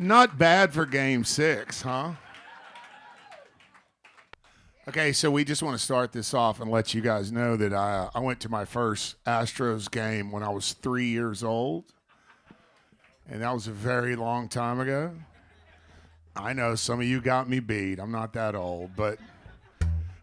Not bad for game 6, huh? Okay, so we just want to start this off and let you guys know that I went to my first Astros game when I was 3 years old. And that was a very long time ago. I know some of you got me beat. I'm not that old, but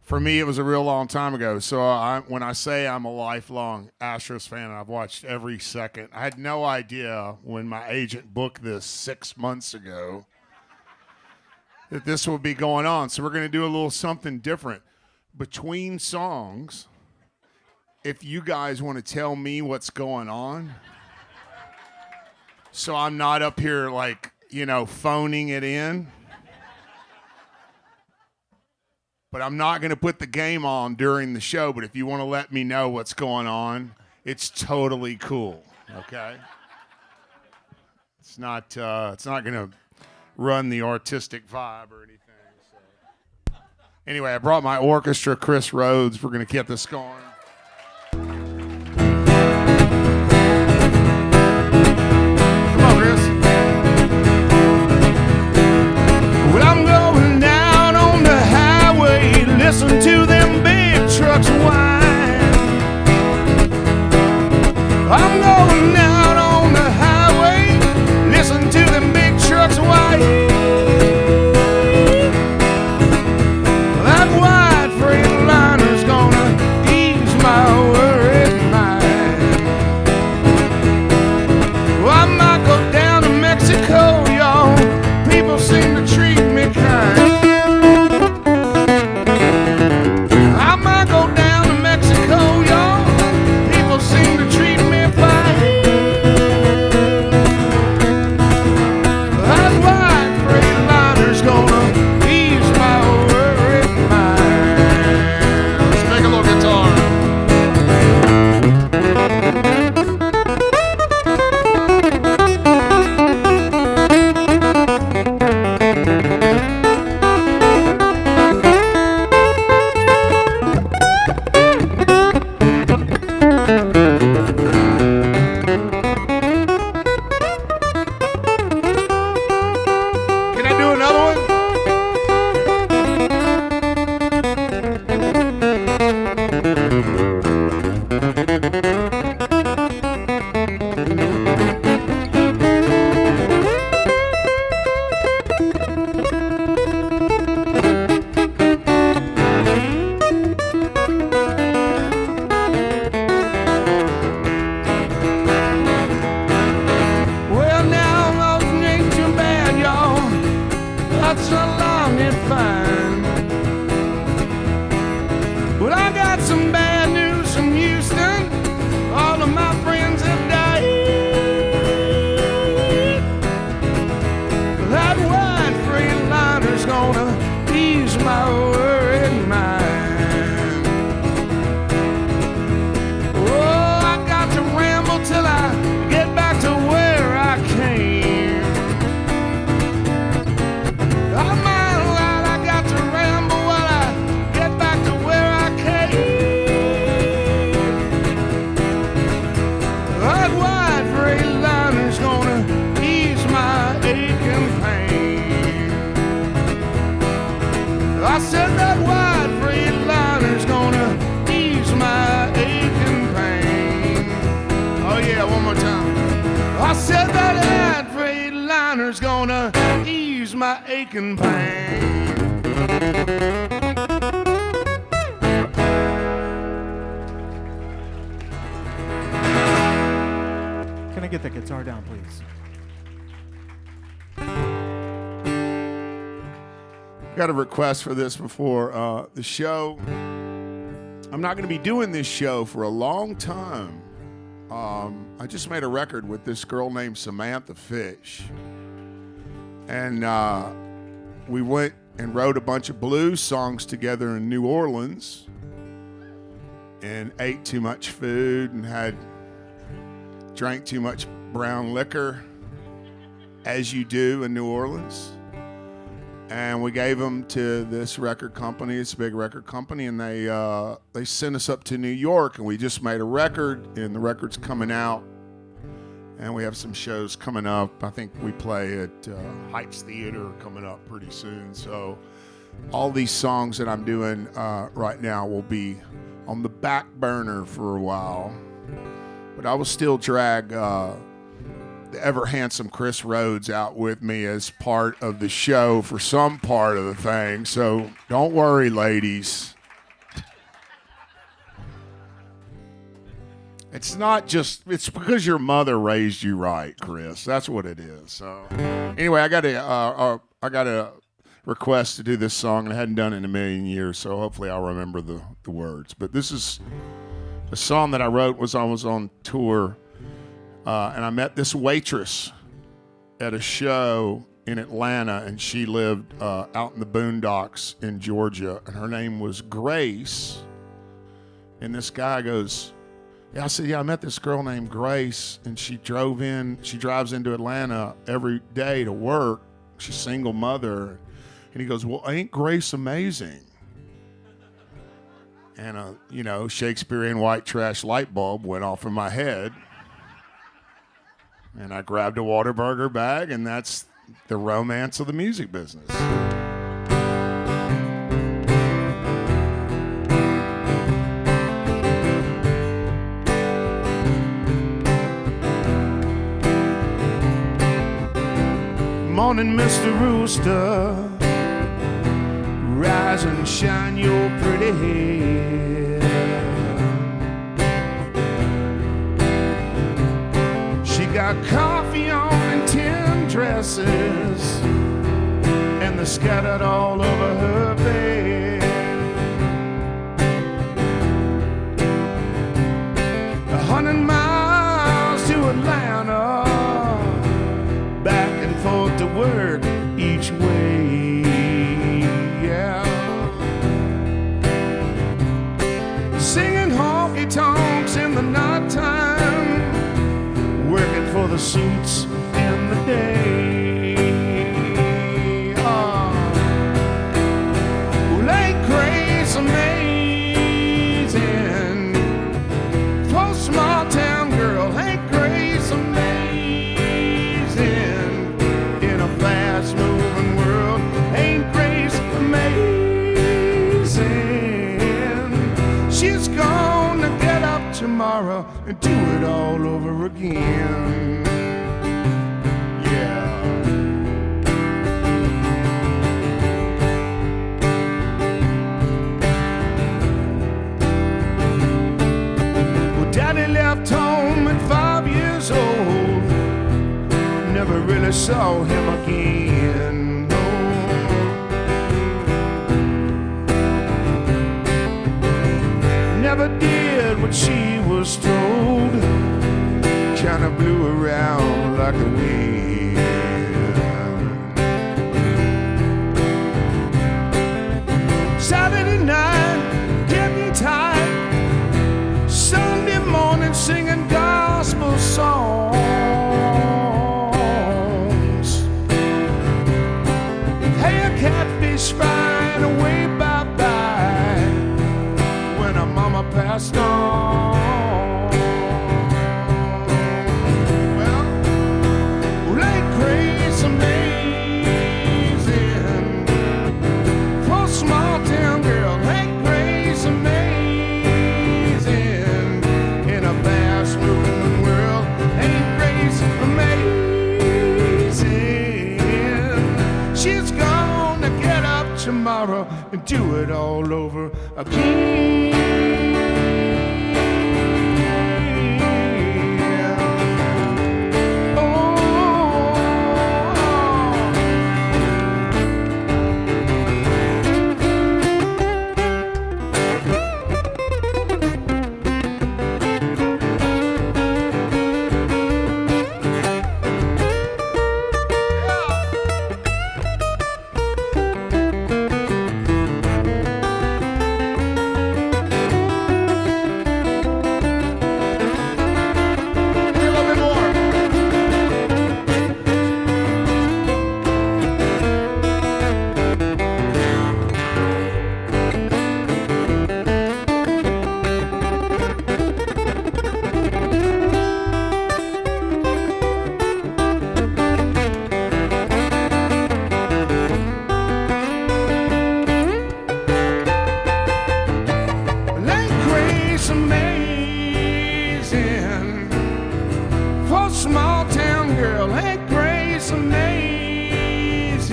for me, it was a real long time ago. So when I say I'm a lifelong Astros fan, I've watched every second. I had no idea when my agent booked this 6 months ago that this would be going on. So we're going to do a little something different. Between songs, if you guys want to tell me what's going on, so I'm not up here like, phoning it in. But I'm not going to put the game on during the show, but if you want to let me know what's going on, it's totally cool, okay? It's not going to run the artistic vibe or anything. So. Anyway, I brought my orchestra, Chris Rhodes. We're going to get this going. Come on, Chris. Well, I'm going down on the highway, listen to them big trucks whine. I'm going down on the highway, listen to them big trucks whine. That wide freight liner's gonna ease my worried mind. Well, I might go down to Mexico, y'all. People seem to treat me kind. I might go down to Mexico, y'all. People seem to treat me fine. That wide freight liner's gonna ease my worried mind. Let's make a little guitar. Can I do another one? Well, now those ain't too bad, y'all. That's a long and fine. But I got some bad news from Houston. All of my friends have died. That wide freight liner's gonna ease my worried mind. Oh, I got to ramble till I get back to where I came. I got to ramble while I get back to where I came. That wide freight liner's gonna ease my aching pain. I said that wide freight liner's gonna ease my aching pain. Oh yeah, one more time. I said that wide freight liner's gonna ease my aching pain. Can I get that guitar down, please? Got a request for this before the show. I'm not going to be doing this show for a long time. I just made a record with this girl named Samantha Fish. And we went and wrote a bunch of blues songs together in New Orleans and ate too much food and drank too much brown liquor, as you do in New Orleans. And we gave them to this record company. It's a big record company, and they sent us up to New York, and we just made a record, and the record's coming out. And we have some shows coming up. I think we play at Heights Theater coming up pretty soon. So all these songs that I'm doing right now will be on the back burner for a while. But I will still drag the ever handsome Chris Rhodes out with me as part of the show for some part of the thing. So don't worry, ladies. It's not just, it's because your mother raised you right, Chris. That's what it is. So anyway, I got a request to do this song, and I hadn't done it in a million years, so hopefully I'll remember the words. But this is a song that I wrote was I was on tour, and I met this waitress at a show in Atlanta, and she lived out in the boondocks in Georgia, and her name was Grace. And this guy goes, yeah, I said, yeah, I met this girl named Grace, and she drives into Atlanta every day to work. She's a single mother. And he goes, well, ain't Grace amazing? And Shakespearean white trash light bulb went off in my head. And I grabbed a Whataburger bag, and that's the romance of the music business. Morning, Mr. Rooster, rise and shine your pretty head. She got coffee on and 10 dresses, and they're scattered all over her bed. 100 miles to Atlanta, back and forth to work each way, yeah. Singing honky-tonks in the nighttime, working for the suits in the day. Oh. Well, ain't Grace amazing? For a small town girl, ain't Grace amazing? Moving world, ain't Grace amazing? She's gonna get up tomorrow and do it all over again. Yeah. Well, Daddy left home at 5 years old. Never really saw him again, no. Never did what she was told. Kinda blew around like the wind. Saturday night, getting tight. Sunday morning, singing gospel songs. Catfish flying away bye-bye when her mama passed on. Well, ain't Grace amazing? For a small town girl, ain't Grace amazing? In a fast moving world, ain't Grace amazing? She's gonna get up tomorrow and do it all over again.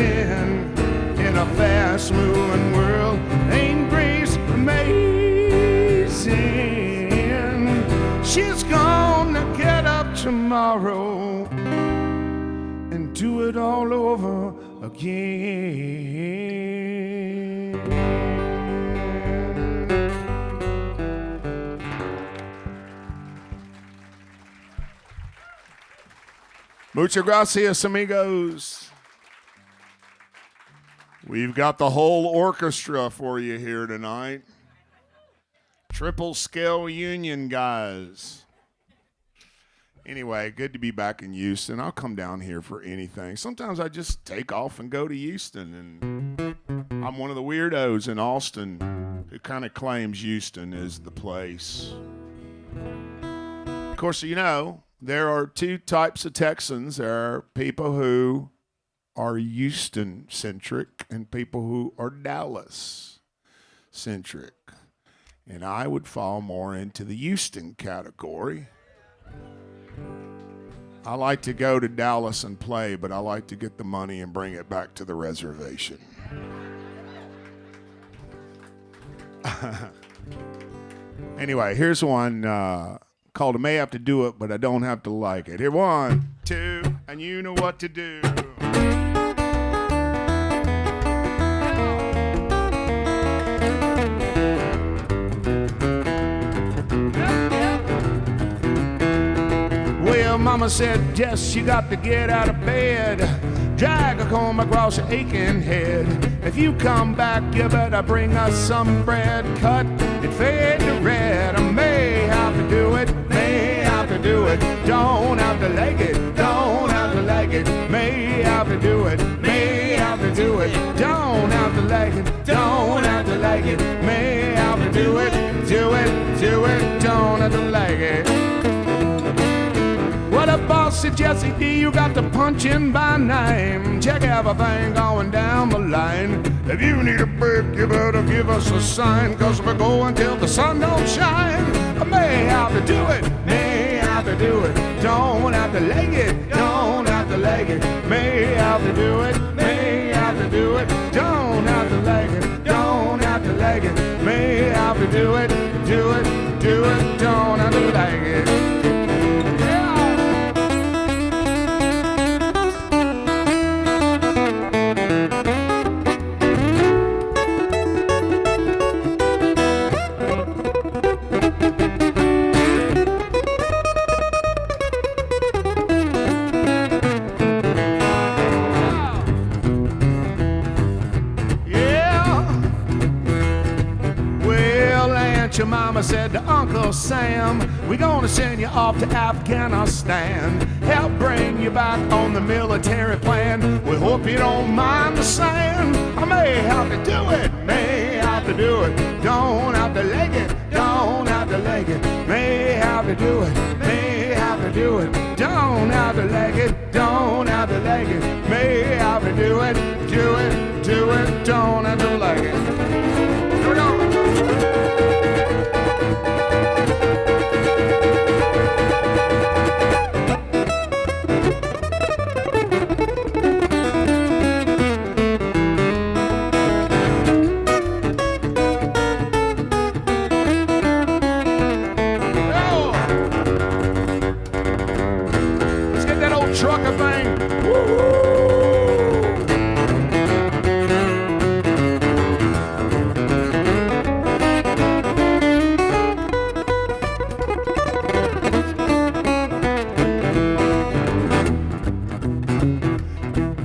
in a fast-moving world. Ain't Grace amazing? She's gonna get up tomorrow and do it all over again. Muchas gracias, amigos. We've got the whole orchestra for you here tonight. Triple scale union guys. Anyway, good to be back in Houston. I'll come down here for anything. Sometimes I just take off and go to Houston, and I'm one of the weirdos in Austin who kind of claims Houston is the place. Of course, you know, there are two types of Texans. There are people who are Houston-centric and people who are Dallas-centric. And I would fall more into the Houston category. I like to go to Dallas and play, but I like to get the money and bring it back to the reservation. Anyway, here's one called I May Have to Do It, but I Don't Have to Like It. Here, 1, 2, and you know what to do. Well, Mama said, Jess, you got to get out of bed. Drag a comb across your aching head. If you come back, you better bring us some bread. Cut it, fade to red. I may have to do it, may have to do it. Don't have to like it, don't have to like it. May have to do it, may have to do it. Don't have to like it, don't have to like it. May have to do it, do it, do it. Don't have to like it. What a boss said, Jesse D, you got to punch in by 9. Check everything going down the line. If you need a break, you better give us a sign, 'cause we're going till the sun don't shine. I may have to do it, may have to do it. Don't have to like it, don't have to like it. May have to do it, may have to do it. Don't have to like it, don't have to like it. May have to do it, do it, do it. Don't have to like it. Your mama said to Uncle Sam, we're gonna send you off to Afghanistan. Help bring you back on the military plan. We hope you don't mind the sand. I may have to do it, may have to do it. Don't have to like it, don't have to like it. May have to do it, may have to do it. Don't have to like it, don't have to like it. May have to do it, do it, do it. Don't have to like it. Here we go. Trucker thing. Woo-hoo!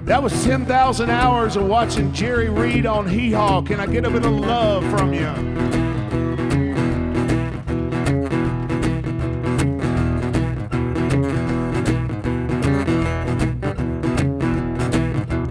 That was 10,000 hours of watching Jerry Reed on Hee Haw. Can I get a bit of love from you?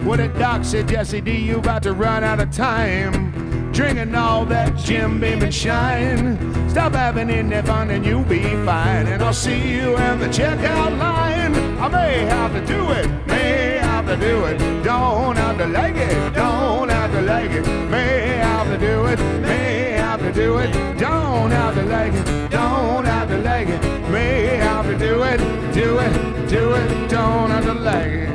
What a doc said, Jesse D, you about to run out of time. Drinking all that Jim Beam and shine. Stop having any fun and you'll be fine. And I'll see you in the checkout line. I may have to do it, may have to do it. Don't have to like it, don't have to like it. May have to do it, may have to do it. Don't have to like it, don't have to like it. May have to do it, do it, do it. Don't have to like it.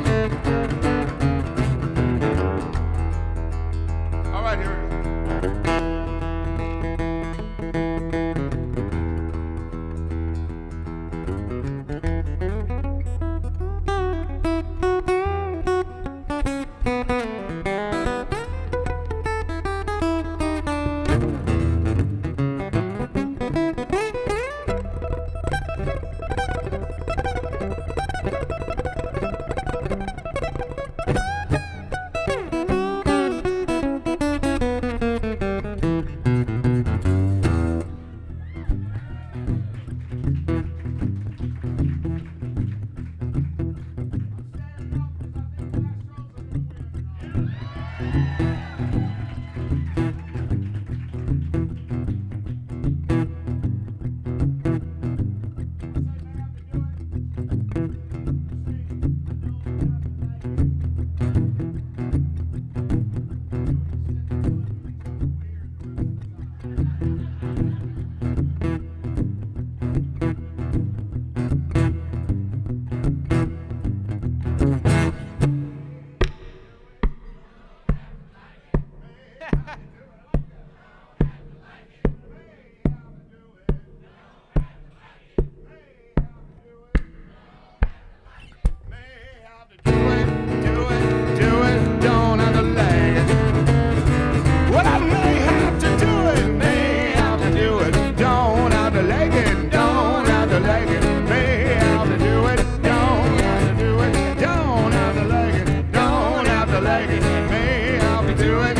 like it. Hey, I'll be doing,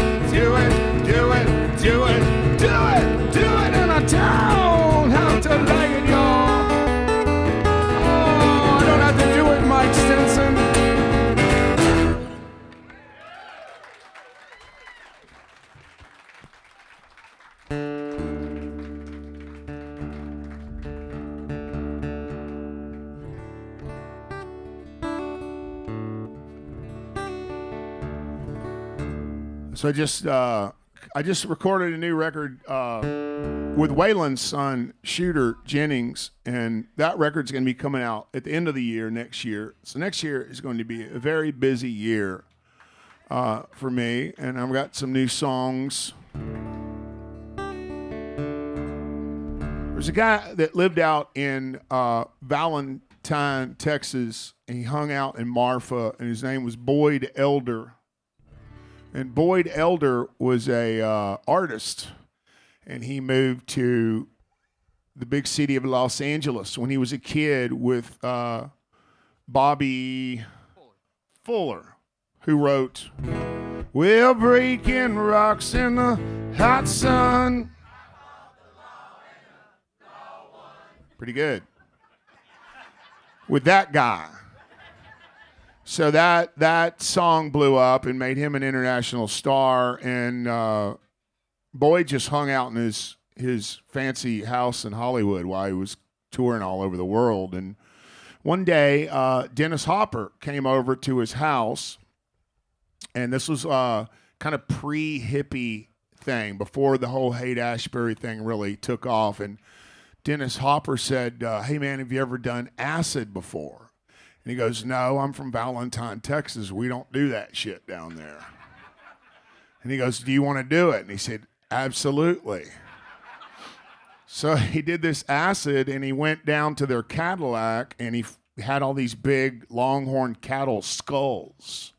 and I don't have to like it, y'all. Oh, I don't have to do it, Mike Stinson. So I just recorded a new record with Waylon's son, Shooter Jennings, and that record's going to be coming out at the end of the year next year. So next year is going to be a very busy year for me, and I've got some new songs. There's a guy that lived out in Valentine, Texas, and he hung out in Marfa, and his name was Boyd Elder. And Boyd Elder was a artist, and he moved to the big city of Los Angeles when he was a kid with Bobby Fuller, who wrote, "We're breaking rocks in the hot sun." Pretty good. With that guy. So that song blew up and made him an international star, and Boyd just hung out in his fancy house in Hollywood while he was touring all over the world. And one day, Dennis Hopper came over to his house, and this was kind of pre-hippie thing, before the whole Haight-Ashbury thing really took off. And Dennis Hopper said, "Hey man, have you ever done acid before?" And he goes, "No, I'm from Valentine, Texas. We don't do that shit down there." And he goes, "Do you want to do it?" And he said, "Absolutely." So he did this acid, and he went down to their Cadillac, and he had all these big longhorn cattle skulls,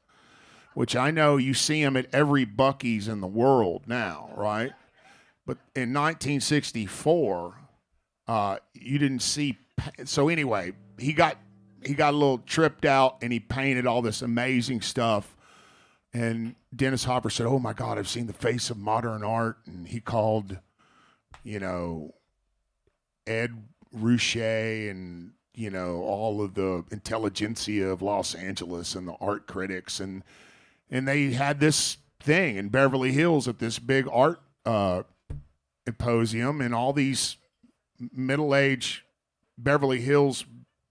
which I know you see them at every Buc-ee's in the world now, right? But in 1964, you didn't see. So anyway, he got a little tripped out, and he painted all this amazing stuff. And Dennis Hopper said, "Oh my God, I've seen the face of modern art." And he called, Ed Ruscha and, all of the intelligentsia of Los Angeles and the art critics. And they had this thing in Beverly Hills at this big art symposium, and all these middle-aged Beverly Hills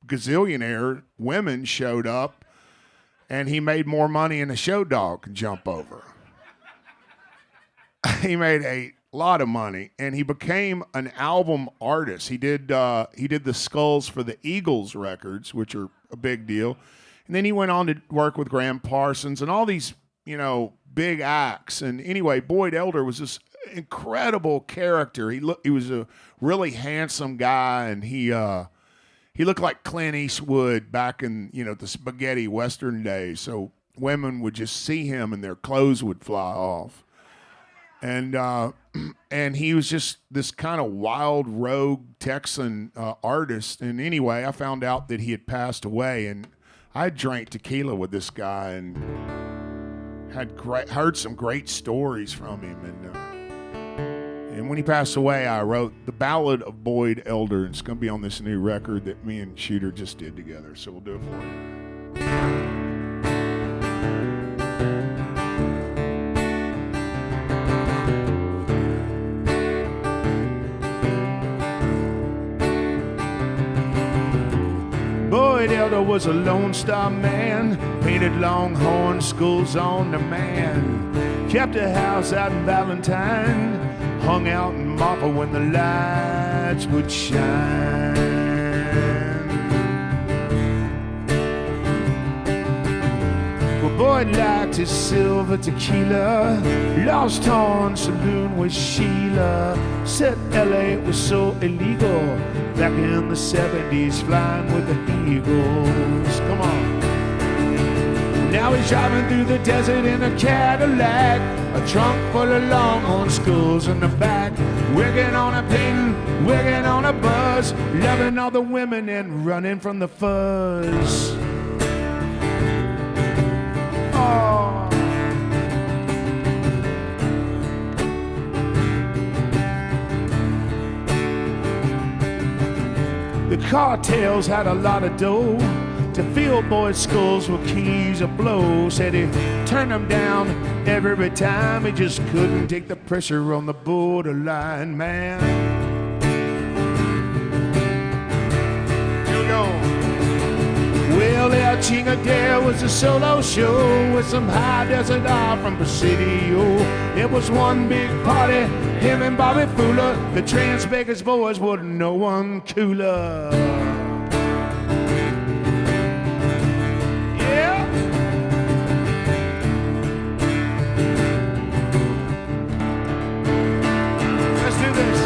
gazillionaire women showed up, and he made more money than a show dog could jump over. He made a lot of money, and he became an album artist. He did the skulls for the Eagles records, which are a big deal, and then he went on to work with Graham Parsons and all these big acts. And anyway, Boyd Elder was this incredible character. He was a really handsome guy, and he looked like Clint Eastwood back in, the spaghetti Western days. So women would just see him and their clothes would fly off. And he was just this kind of wild rogue Texan artist. And anyway, I found out that he had passed away, and I drank tequila with this guy and heard some great stories from him. And when he passed away, I wrote The Ballad of Boyd Elder. It's going to be on this new record that me and Shooter just did together. So we'll do it for you. Boyd Elder was a Lone Star man, painted longhorn skulls on the man, kept a house out in Valentine, hung out in Marfa when the lights would shine. Well, Boyd liked his silver tequila, lost horn saloon with Sheila, said LA was so illegal back in the 70s, flying with the Eagles. Come on. Now he's driving through the desert in a Cadillac, a trunk full of longhorn skulls in the back, wigging on a painting, wigging on a buzz, loving all the women and running from the fuzz. Oh. Cartels had a lot of dough to fill boys' skulls with keys of blow. Said he turned them down every time. He just couldn't take the pressure on the borderline man. Here we go. Well, El Chingadera was a solo show with some high desert art from Presidio. It was one big party, him and Bobby Fuller. The Trans Vegas boys wouldn't know one cooler. Yeah. Let's do this.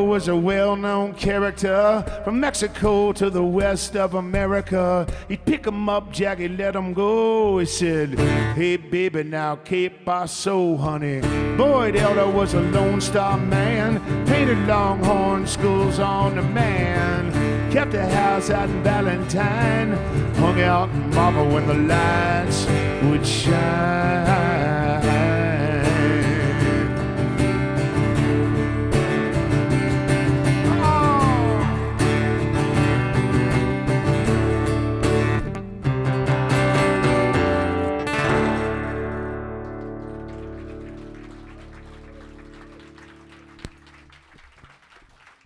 Was a well-known character from Mexico to the west of America. He'd pick 'em up, Jackie, let 'em go. He said, hey baby, now que paso, honey. Boyd Elder was a Lone Star man, painted longhorn schools on the man, kept a house out in Valentine, hung out in Marble when the lights would shine.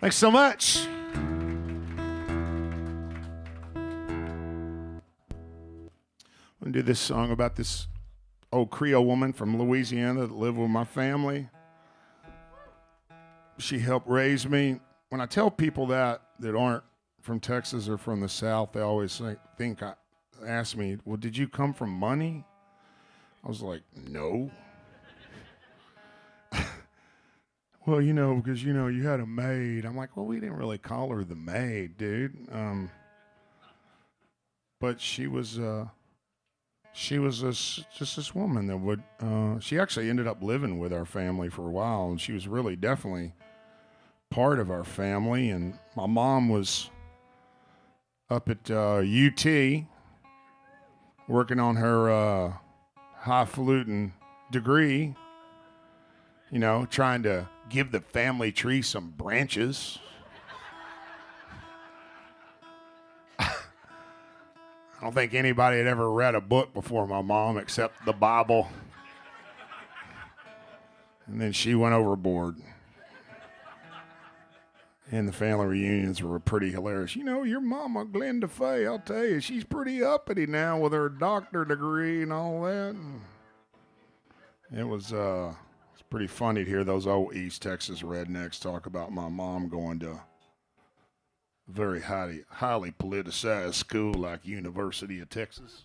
Thanks so much. I'm going to do this song about this old Creole woman from Louisiana that lived with my family. She helped raise me. When I tell people that aren't from Texas or from the South, they always ask me, well, did you come from money? I was like, no. Well, because, you had a maid. I'm like, well, we didn't really call her the maid, dude. But she was just this woman that would, she actually ended up living with our family for a while, and she was really definitely part of our family. And my mom was up at UT working on her highfalutin degree, trying to give the family tree some branches. I don't think anybody had ever read a book before my mom except the Bible. And then she went overboard. And the family reunions were pretty hilarious. Your mama, Glenda Fay, I'll tell you, she's pretty uppity now with her doctor degree and all that. And it was it's pretty funny to hear those old East Texas rednecks talk about my mom going to a very highly politicized school like University of Texas.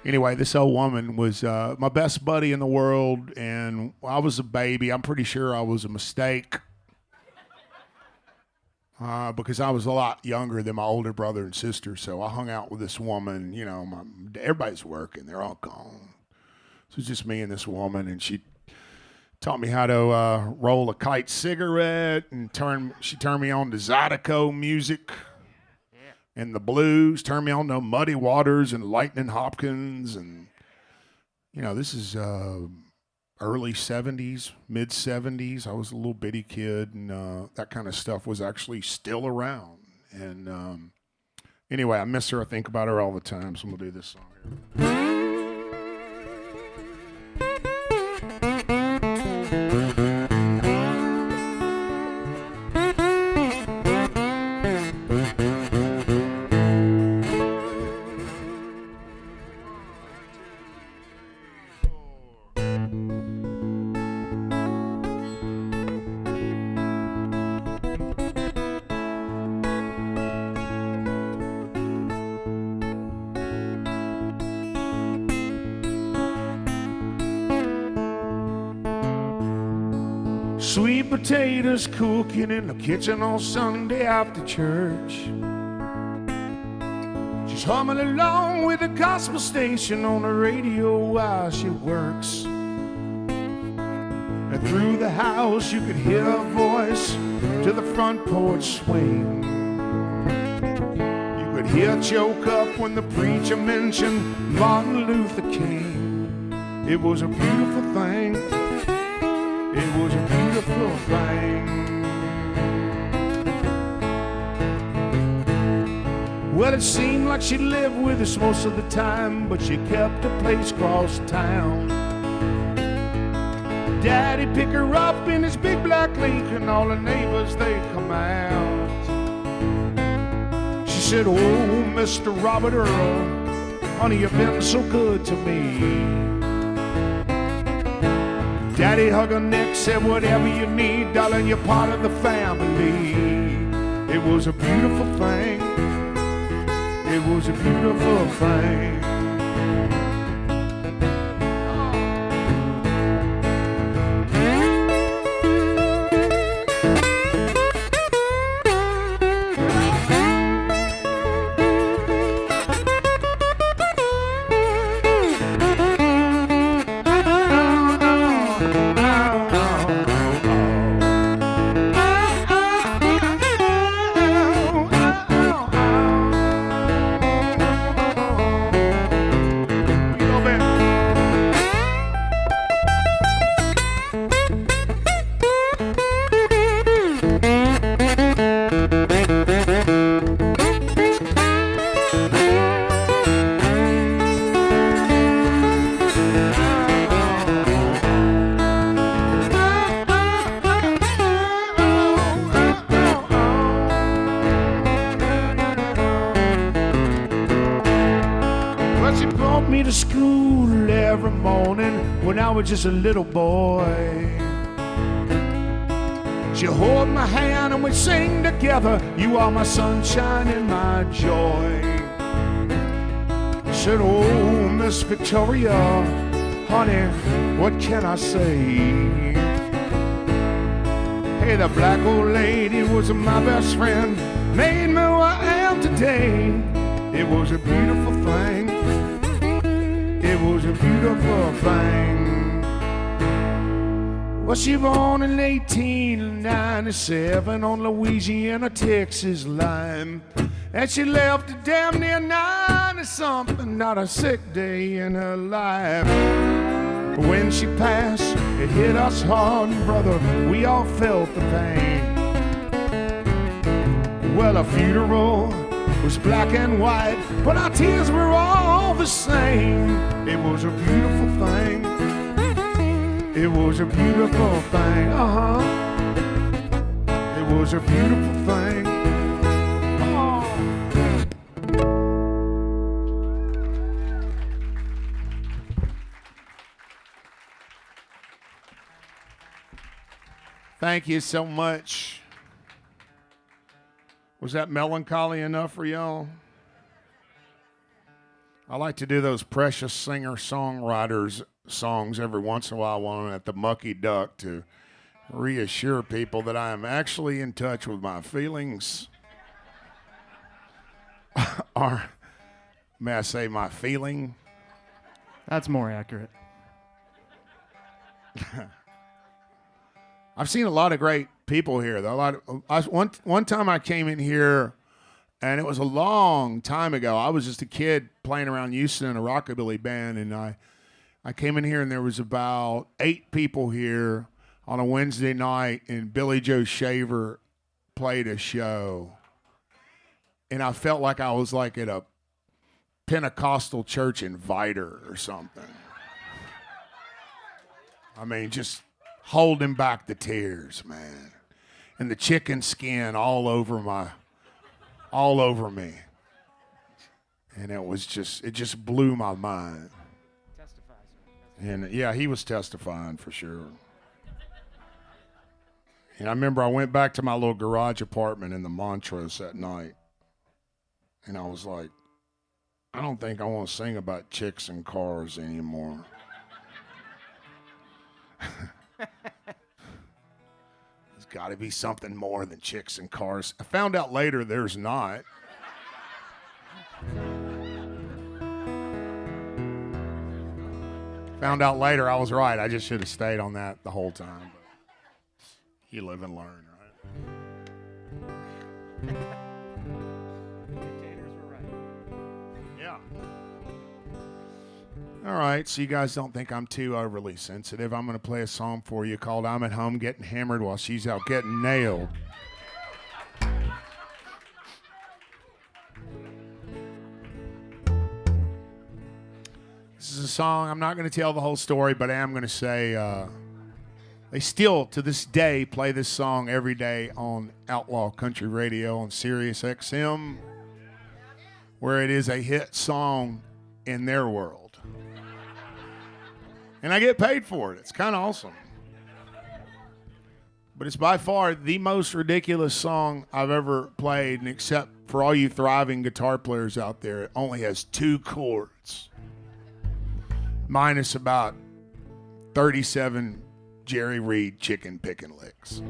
Anyway, this old woman was my best buddy in the world, and I was a baby. I'm pretty sure I was a mistake because I was a lot younger than my older brother and sister, so I hung out with this woman. Everybody's working. They're all gone. So it's just me and this woman, and she taught me how to roll a kite cigarette, and she turned me on to Zydeco music. And the blues, turned me on to Muddy Waters and Lightning Hopkins. And, this is early 70s, mid 70s. I was a little bitty kid, and that kind of stuff was actually still around. And anyway, I miss her. I think about her all the time, so I'm going to do this song here. Sweet potatoes cooking in the kitchen on Sunday after church. She's humming along with the gospel station on the radio while she works. And through the house you could hear her voice to the front porch swing. You could hear her choke up when the preacher mentioned Martin Luther King. It was a beautiful thing. It was a beautiful thing. Well, it seemed like she lived with us most of the time, but she kept a place across town. Daddy picked her up in his big black Lincoln, all the neighbors, they come out. She said, oh, Mr. Robert Earl, honey, you've been so good to me. Daddy hugged her neck, said, whatever you need, darling, you're part of the family. It was a beautiful thing. It was a beautiful thing. To school every morning when I was just a little boy. She held my hand and we'd sing together, you are my sunshine and my joy. She said, oh, Miss Victoria, honey, what can I say? Hey, the black old lady was my best friend, made me who I am today. It was a beautiful thing. It was a beautiful thing. Well, she born in 1897 on Louisiana, Texas line. And she left at damn near 90-something, not a sick day in her life. When she passed, it hit us hard, brother, we all felt the pain. Well, a funeral was black and white, but our tears were all the same. It was a beautiful thing. It was a beautiful thing. It was a beautiful thing. Oh. Thank you so much. Was that melancholy enough for y'all? I like to do those precious singer-songwriters songs every once in a while when I'm at the Mucky Duck to reassure people that I am actually in touch with my feelings. Or may I say my feeling? That's more accurate. I've seen a lot of great people here, though. One time I came in here, and it was a long time ago. I was just a kid playing around Houston in a rockabilly band, and I came in here, and there was about 8 people here on a Wednesday night, and Billy Joe Shaver played a show. And I felt like I was like at a Pentecostal church inviter or something. I mean, just holding back the tears, man. And the chicken skin all over me. And it just blew my mind. And yeah, he was testifying for sure. And I remember I went back to my little garage apartment in the Montrose that night. And I was like, I don't think I want to sing about chicks and cars anymore. got to be something more than chicks and cars. I found out later there's not. Found out later I was right. I just should have stayed on that the whole time. But you live and learn, right? Dictators were right. Yeah. All right, so you guys don't think I'm too overly sensitive. I'm going to play a song for you called I'm at Home Getting Hammered While She's Out Getting Nailed. This is a song, I'm not going to tell the whole story, but I am going to say they still, to this day, play this song every day on Outlaw Country Radio on Sirius XM, where it is a hit song in their world. And I get paid for it. It's kind of awesome. But it's by far the most ridiculous song I've ever played, and except for all you thriving guitar players out there, it only has 2 chords. Minus about 37 Jerry Reed chicken picking licks.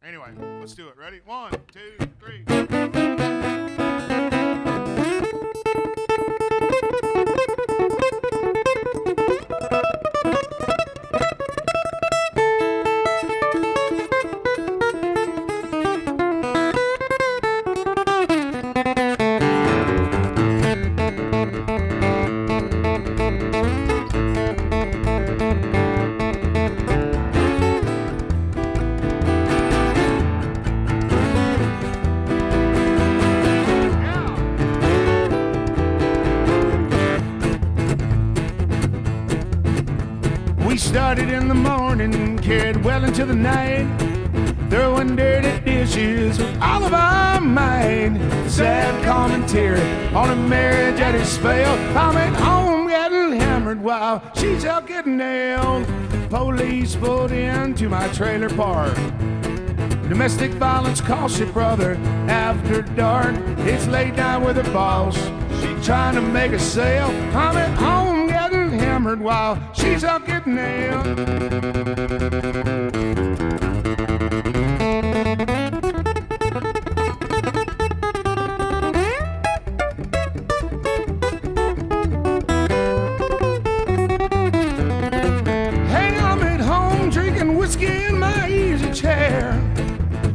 Anyway, let's do it. Ready? 1, 2, 3. Started in the morning, carried well into the night, throwing dirty dishes with all of our might. Sad commentary on a marriage at its failed. I'm at home getting hammered while she's out getting nailed. Police pulled into my trailer park. Domestic violence costs your brother after dark. It's late night with her boss. She's trying to make a sale. I'm at home getting hammered while she's out getting nailed. Hey, I'm at home drinking whiskey in my easy chair,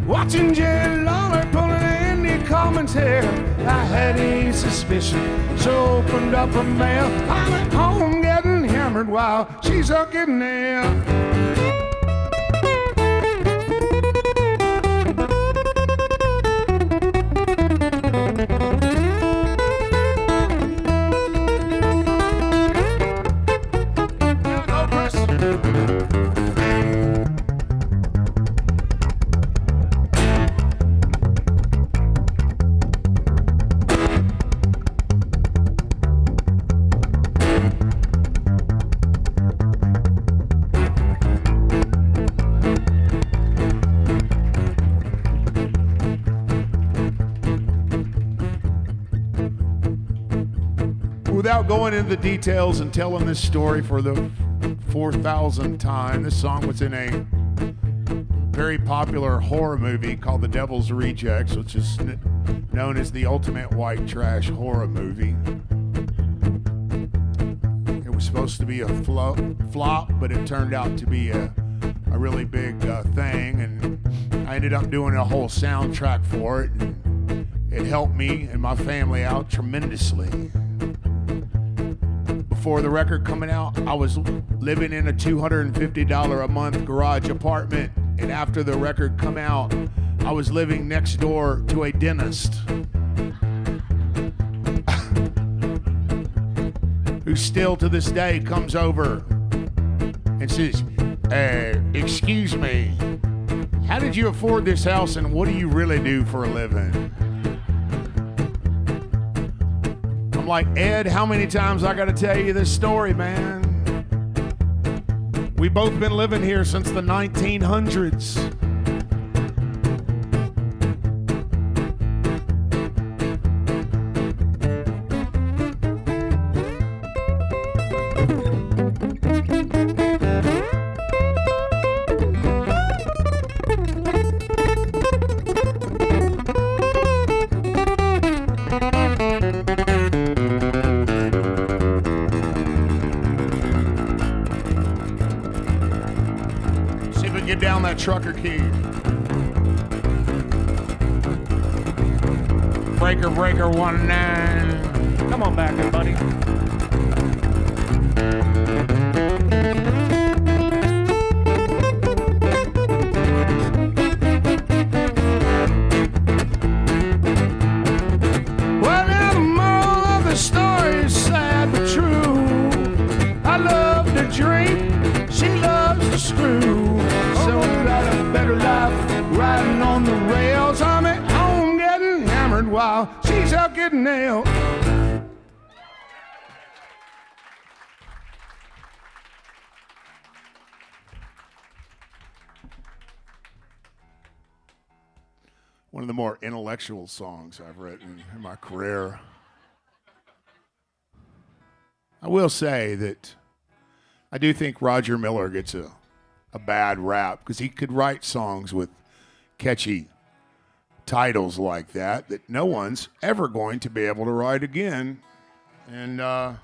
watching Jerry Lawler pulling Andy Coleman's hair. I had a suspicion, so opened up a mail. I'm at home getting hammered while she's out getting nailed. Without going into the details and telling this story for the 4,000th time, this song was in a very popular horror movie called The Devil's Rejects, which is known as the ultimate white trash horror movie. It was supposed to be a flop, but it turned out to be a really big thing, and I ended up doing a whole soundtrack for it, and it helped me and my family out tremendously. Before the record coming out, I was living in a $250 a month garage apartment, and after the record come out, I was living next door to a dentist who still to this day comes over and says, excuse me, how did you afford this house and what do you really do for a living? I'm like, Ed, how many times I gotta tell you this story, man? We both been living here since the 1900s. that trucker key. Breaker, breaker, 1-9. Come on back, everybody. Well, now the moral of the story is sad but true. I love to drink, she loves to screw. So I got a better life riding on the rails. I'm at home getting hammered while she's out getting nailed. One of the more intellectual songs I've written in my career. I will say that I do think Roger Miller gets a bad rap because he could write songs with catchy titles like that no one's ever going to be able to write again. And I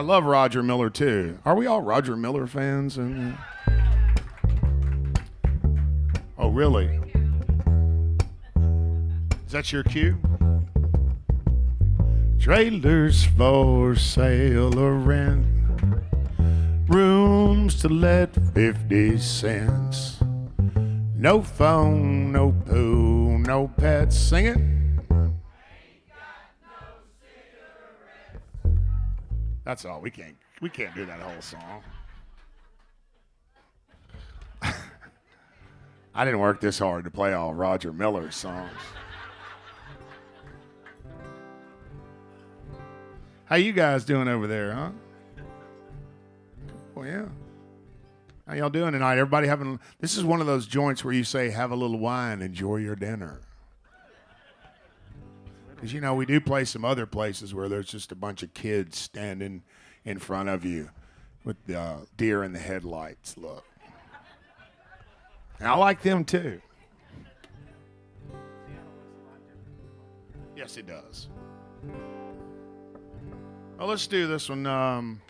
love Roger Miller too. Are we all Roger Miller fans? Oh, really? Is that your cue? Trailers for sale or rent, rooms to let 50 cents. No phone, no poo, no pets. Sing it. That's all. We can't do that whole song. I didn't work this hard to play all Roger Miller songs. How you guys doing over there, huh? Well, yeah. How y'all doing tonight? Everybody having... This is one of those joints where you say, have a little wine, enjoy your dinner. Because, you know, we do play some other places where there's just a bunch of kids standing in front of you with the deer in the headlights look. And I like them, too. Yes, it does. Well, let's do this one.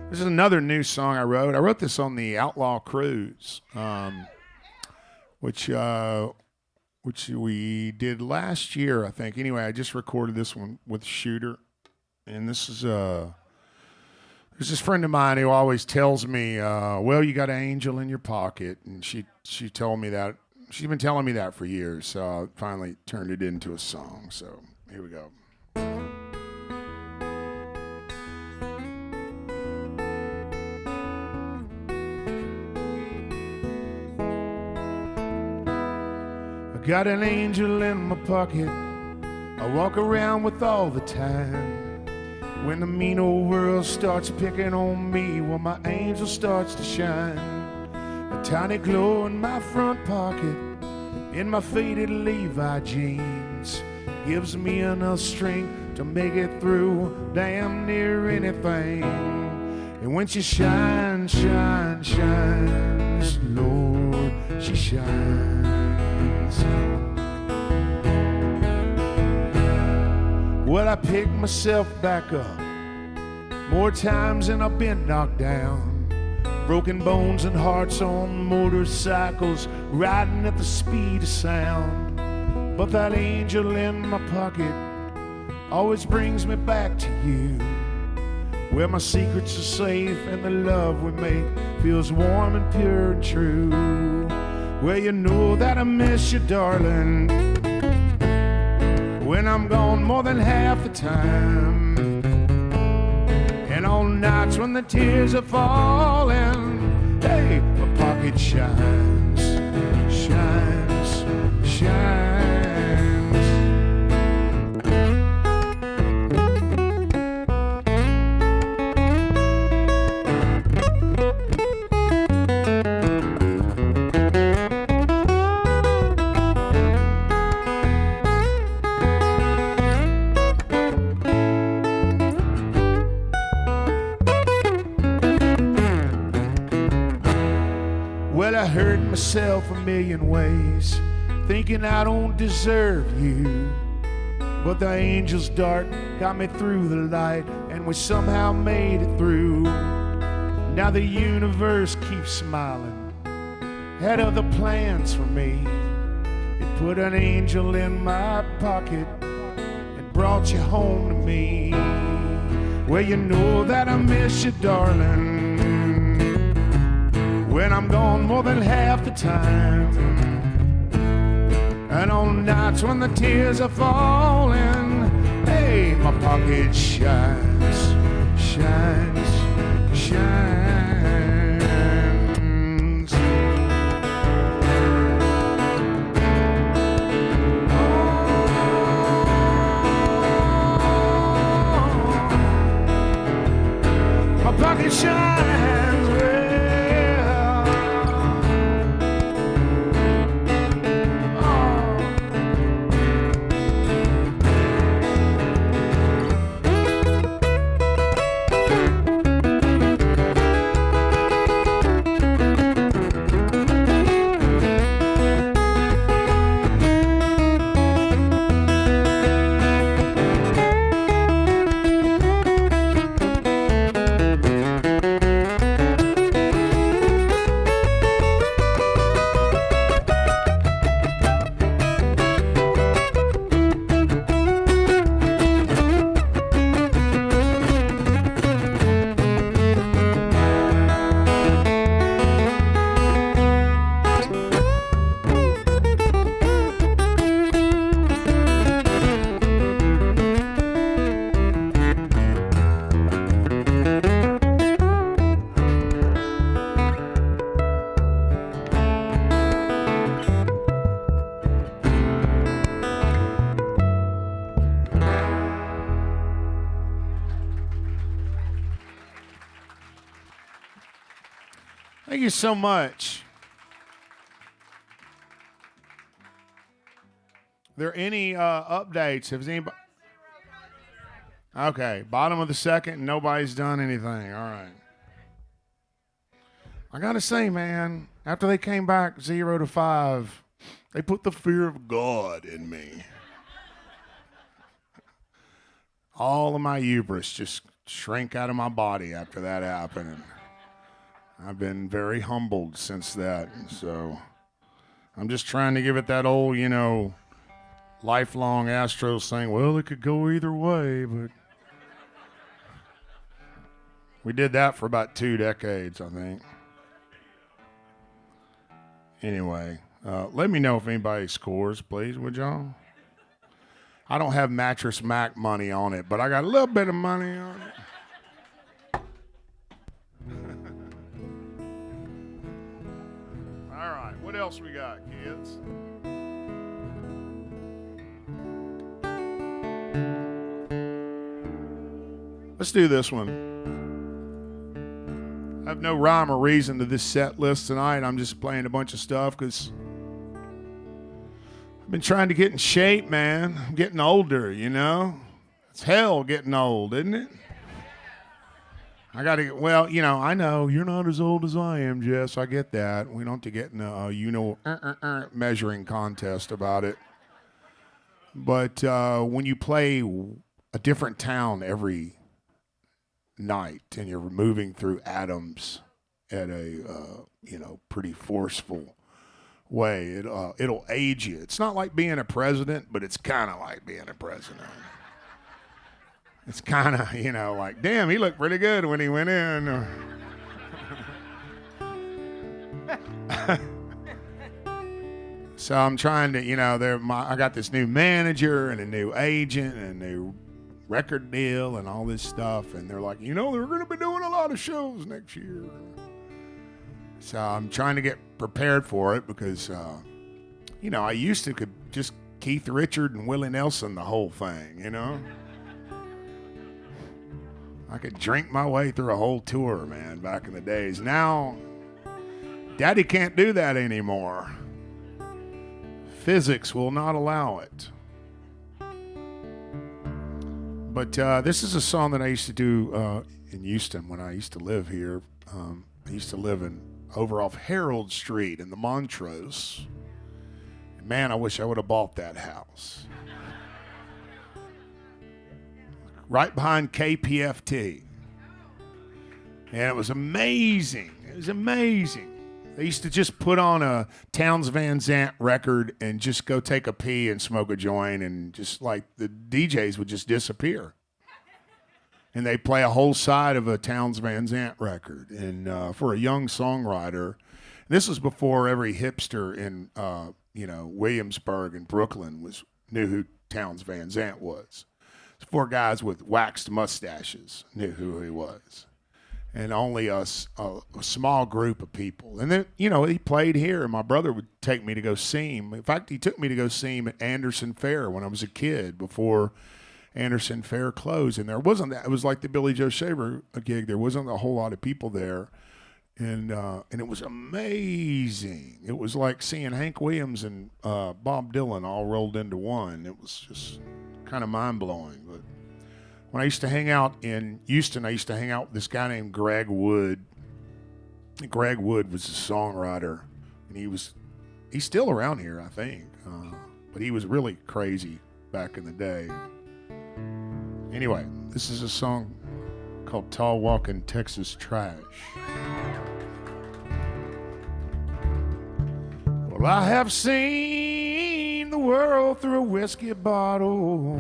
This is another new song I wrote. I wrote this on the Outlaw Cruise, which we did last year, I think. Anyway, I just recorded this one with Shooter. And this is there's this friend of mine who always tells me, well, you got an angel in your pocket. And she told me that. She's been telling me that for years. So I finally turned it into a song. So here we go. I got an angel in my pocket I walk around with all the time. When the mean old world starts picking on me, well, my angel starts to shine. A tiny glow in my front pocket, in my faded Levi jeans, gives me enough strength to make it through damn near anything. And when she shines, shines, shines, Lord, she shines. Well, I pick myself back up more times than I've been knocked down. Broken bones and hearts on motorcycles, riding at the speed of sound. But that angel in my pocket always brings me back to you, where my secrets are safe and the love we make feels warm and pure and true. Where you know that I miss you, darling, when I'm gone more than half the time. And on nights when the tears are falling, hey, my pocket shines, shines, shines. Well, I hurt myself a million ways, thinking I don't deserve you. But the angel's dart got me through the light, and we somehow made it through. Now the universe keeps smiling, had other plans for me. It put an angel in my pocket and brought you home to me. Well, you know that I miss you, darling, when I'm gone more than half the time. And on nights when the tears are falling, hey, my pocket shines, shines, shines. My pocket shines, well. Thank you so much. Are there any updates? Has anybody? Okay, bottom of the second, and nobody's done anything. All right. I gotta say, man, after they came back 0-5, they put the fear of God in me. All of my hubris just shrank out of my body after that happened. And I've been very humbled since that. So I'm just trying to give it that old, lifelong Astros thing. Well, it could go either way, but we did that for about 2 decades, I think. Anyway, let me know if anybody scores, please, would y'all? I don't have Mattress Mac money on it, but I got a little bit of money on it. All right, what else we got, kids? Let's do this one. I have no rhyme or reason to this set list tonight. I'm just playing a bunch of stuff because I've been trying to get in shape, man. I'm getting older, It's hell getting old, isn't it? I got to, I know you're not as old as I am, Jess. I get that. We don't have to get in a, measuring contest about it. But when you play a different town every night and you're moving through atoms at a, pretty forceful way, it'll age you. It's not like being a president, but it's kind of like being a president. It's kind of, like, damn, he looked pretty good when he went in. So I'm trying to, I got this new manager and a new agent and a new record deal and all this stuff. And they're like, they're going to be doing a lot of shows next year. So I'm trying to get prepared for it because, I used to could just Keith Richard and Willie Nelson the whole thing, I could drink my way through a whole tour, man, back in the days. Now, Daddy can't do that anymore. Physics will not allow it. But this is a song that I used to do in Houston when I used to live here. I used to live over off Harold Street in the Montrose. Man, I wish I would have bought that house. Right behind KPFT. And it was amazing. It was amazing. They used to just put on a Townes Van Zandt record and just go take a pee and smoke a joint, and just like the DJs would just disappear. And they play a whole side of a Townes Van Zandt record. And for a young songwriter, this was before every hipster in Williamsburg and Brooklyn knew who Townes Van Zandt was. Four guys with waxed mustaches knew who he was. And only a small group of people. And then, he played here, and my brother would take me to go see him. In fact, he took me to go see him at Anderson Fair when I was a kid, before Anderson Fair closed. And there wasn't that. It was like the Billy Joe Shaver gig. There wasn't a whole lot of people there. And it was amazing. It was like seeing Hank Williams and Bob Dylan all rolled into one. It was just kind of mind-blowing. But when I used to hang out in Houston, I used to hang out with this guy named Greg Wood. And Greg Wood was a songwriter, and he's still around here, I think. But he was really crazy back in the day. Anyway, this is a song called Tall Walkin' Texas Trash. Well, I have seen the world through a whiskey bottle.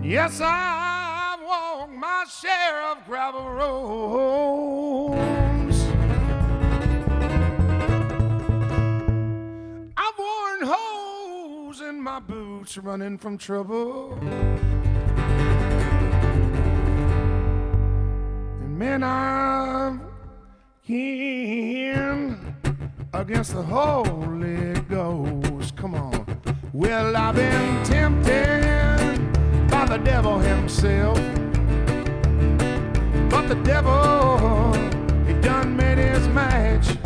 Yes, I've walked my share of gravel roads. I've worn holes in my boots running from trouble. And man, I've been against the Holy Ghost. Come on. Well, I've been tempted by the devil himself, but the devil, he done made his match.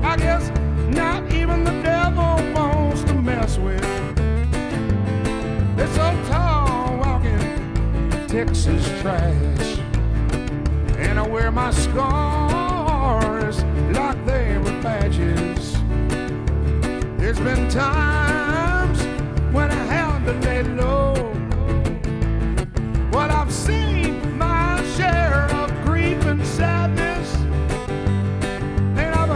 I guess not even the devil wants to mess with. It's so tall walking Texas trash, and I wear my scars like they were badges. There's been times when I had to lay low. Well, I've seen my share of grief and sadness, and I've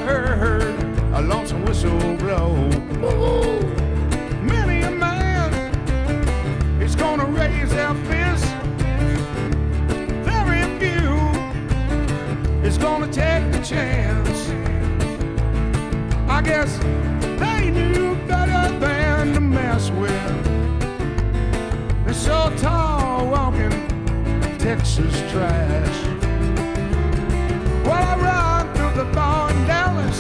heard a lonesome whistle blow. Ooh, many a man is gonna raise their fist. Very few is gonna take the chance. I guess they knew better than to mess with. They're so tall walking Texas trash. Well, I run through the bar in Dallas,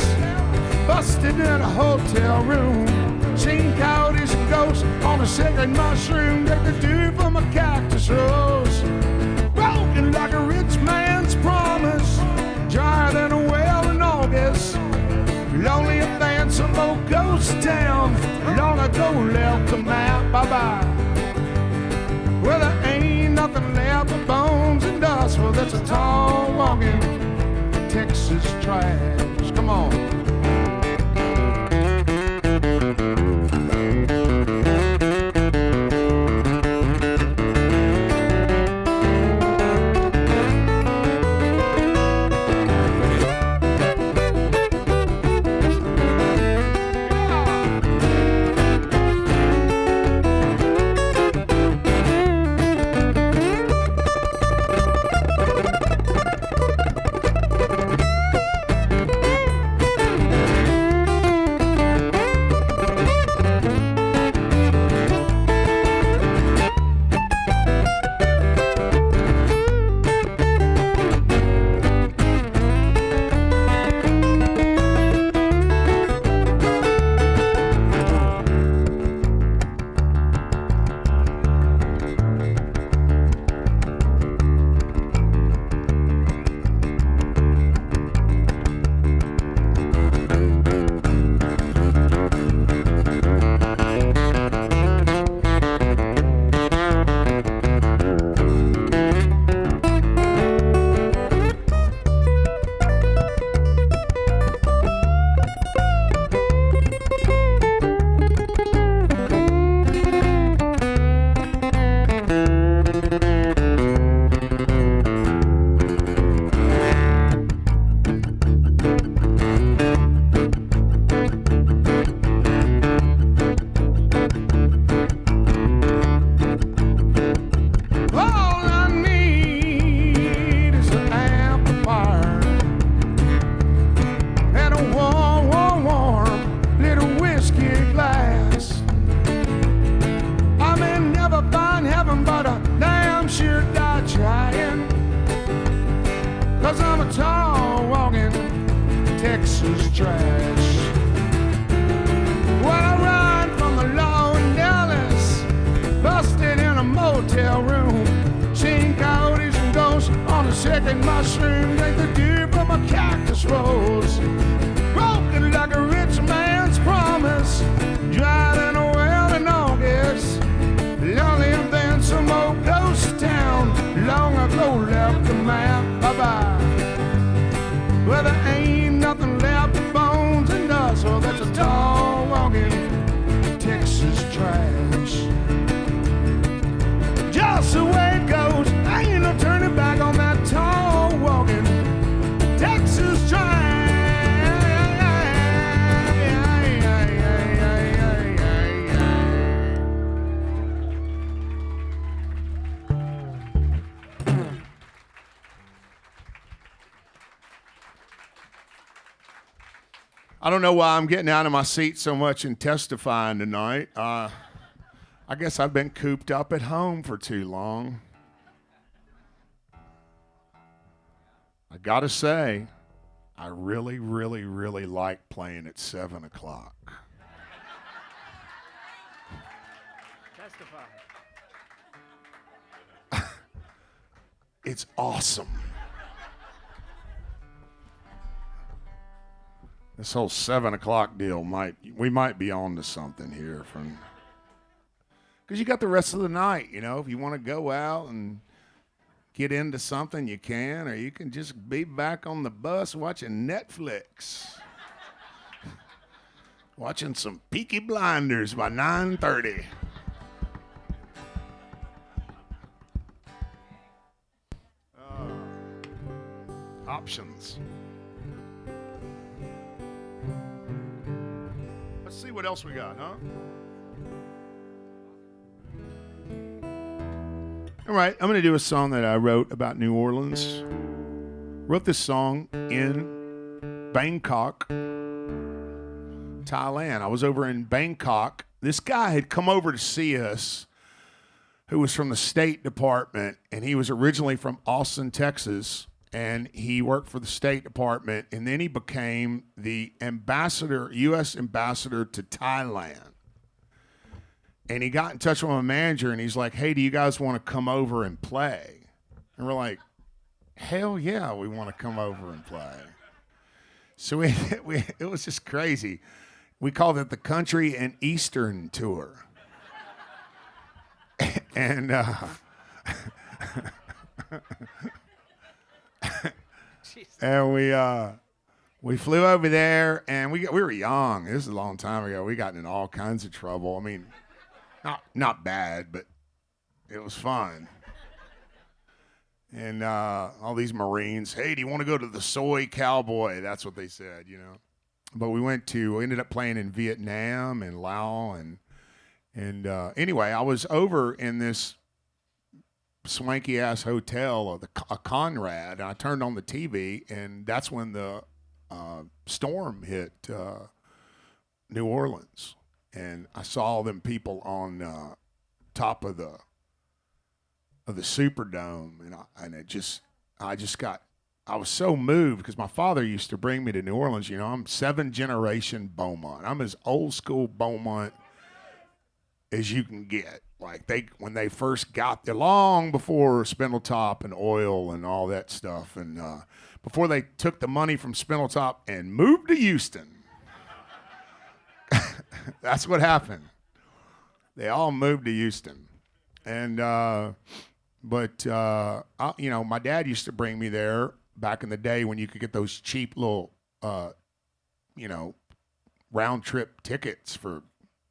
busted in a hotel room, seen coyotes and ghosts on a sacred mushroom, take the dew from a cactus rose, broken like a rich man's promise, drier than a well in August. Lonely and some old ghost town, long ago left the map, bye-bye. Well, there ain't nothing left but bones and dust. Well, that's a tall walking Texas trash. Come on. trash. When I run from the law in Dallas, busted in a motel room, seen coyotes and ghosts on a second mushroom, drink the dew from a cactus rose, broken like a rich man's promise, driving a well in August, lonely and then some old ghost town, long ago left the map, bye-bye. Well, there ain't nothing left but bones and dust, so that's a tall walking Texas trash. Just the way it goes, ain't no turning back on that tall walking Texas trash. I don't know why I'm getting out of my seat so much and testifying tonight. I guess I've been cooped up at home for too long. I gotta say, I really, really, really like playing at 7 o'clock. Testify. It's awesome. This whole 7 o'clock deal we might be on to something here because you got the rest of the night, you know. If you want to go out and get into something, you can, or you can just be back on the bus watching Netflix, watching some Peaky Blinders by 9:30. Options. Let's see what else we got, huh? All right, I'm going to do a song that I wrote about New Orleans. Wrote this song in Bangkok, Thailand. I was over in Bangkok. This guy had come over to see us who was from the State Department, and he was originally from Austin, Texas. And he worked for the State Department, and then he became the ambassador, U.S. ambassador to Thailand. And he got in touch with my manager, and he's like, hey, do you guys want to come over and play? And we're like, hell yeah, we want to come over and play. So it was just crazy. We called it the Country and Eastern Tour. And and we flew over there, and we were young. This is a long time ago. We got in all kinds of trouble. I mean, not bad, but it was fun. And all these Marines, hey, do you want to go to the Soy Cowboy? That's what they said, you know. But we ended up playing in Vietnam and Laos, and anyway, I was over in this swanky ass hotel, a Conrad, and I turned on the TV, and that's when the storm hit New Orleans, and I saw all them people on top of the Superdome, and I was so moved because my father used to bring me to New Orleans. You know, I'm 7th generation Beaumont. I'm as old school Beaumont as you can get. Like when they first got there, long before Spindletop and oil and all that stuff, and before they took the money from Spindletop and moved to Houston. That's what happened. They all moved to Houston, and you know, my dad used to bring me there back in the day when you could get those cheap little, you know, round trip tickets for.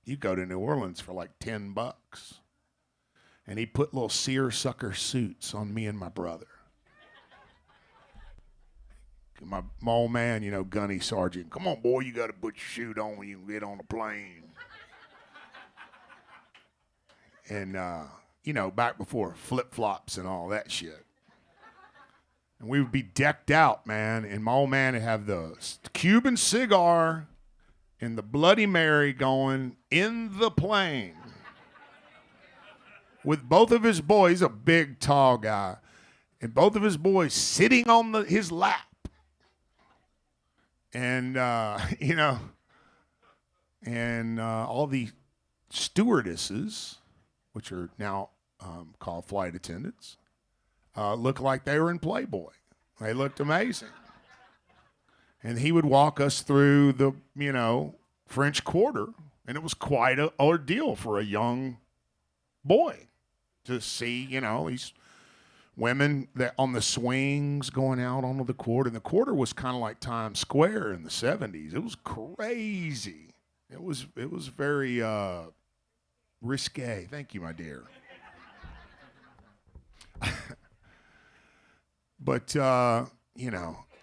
You go to New Orleans for like $10. And he put little seersucker suits on me and my brother. My old man, you know, gunny sergeant. Come on, boy, you got to put your suit on when you get on the plane. And, you know, back before flip-flops and all that shit. And we would be decked out, man. And my old man would have the Cuban cigar and the Bloody Mary going in the plane with both of his boys, a big, tall guy, and both of his boys sitting on his lap. And, all the stewardesses, which are now called flight attendants, looked like they were in Playboy. They looked amazing. And he would walk us through the, French Quarter, and it was quite an ordeal for a young boy to see, these women that on the swings going out onto the quarter. And the quarter was kind of like Times Square in the 70s. It was crazy. It was very risque. Thank you, my dear. But,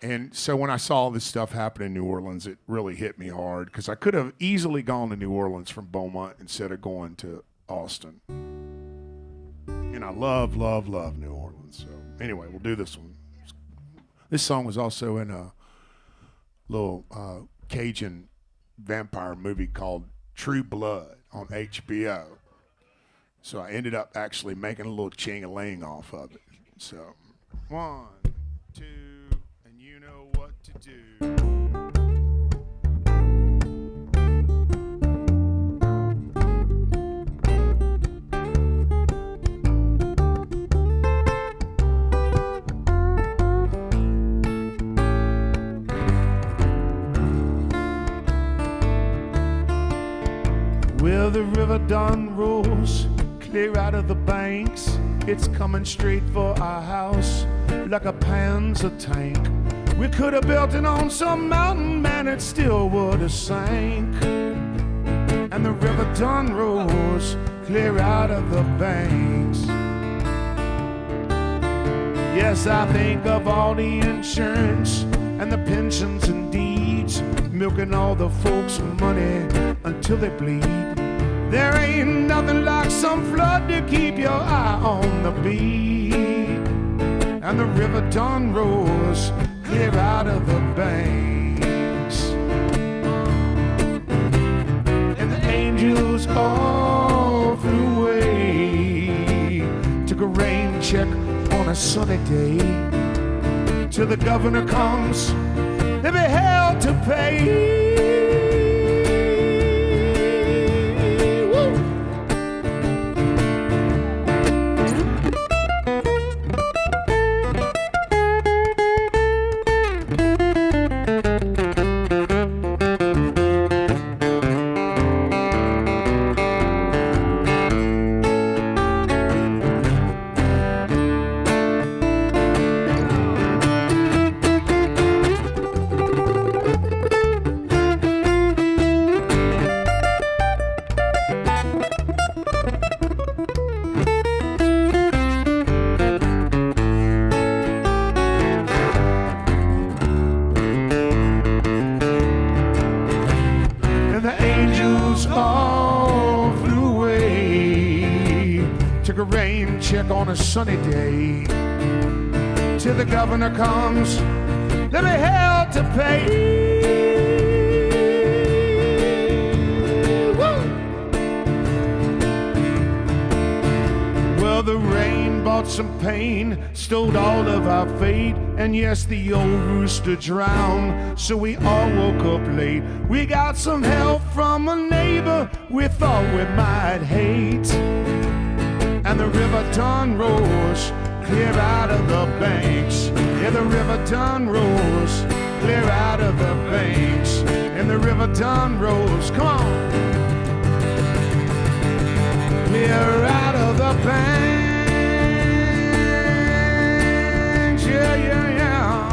and so when I saw this stuff happen in New Orleans, it really hit me hard because I could have easily gone to New Orleans from Beaumont instead of going to Austin. And I love, love, love New Orleans. So anyway, we'll do this one. This song was also in a little Cajun vampire movie called True Blood on HBO. So I ended up actually making a little ching-a-ling off of it. So 1, 2, and you know what to do. Well, the river done rolls clear out of the banks. It's coming straight for our house like a Panzer tank. We could have built it on some mountain, man, it still would have sank. And the river done rolls clear out of the banks. Yes, I think of all the insurance and the pensions and deeds, milking all the folks' money until they bleed. There ain't nothing like some flood to keep your eye on the beat. And the river done rolls clear out of the banks. And the angels all flew away. Took a rain check on a sunny day. Till the governor comes, they'll be held to pay. Check on a sunny day. Till the governor comes, they'll be held to pay. Woo! Well, the rain brought some pain, stole all of our fate. And yes, the old rooster drowned, so we all woke up late. We got some help from a neighbor we thought we might hate. And the river done rolls clear out of the banks. Yeah, the river done rolls clear out of the banks. And the river done rolls, come on, clear out of the banks. Yeah, yeah, yeah.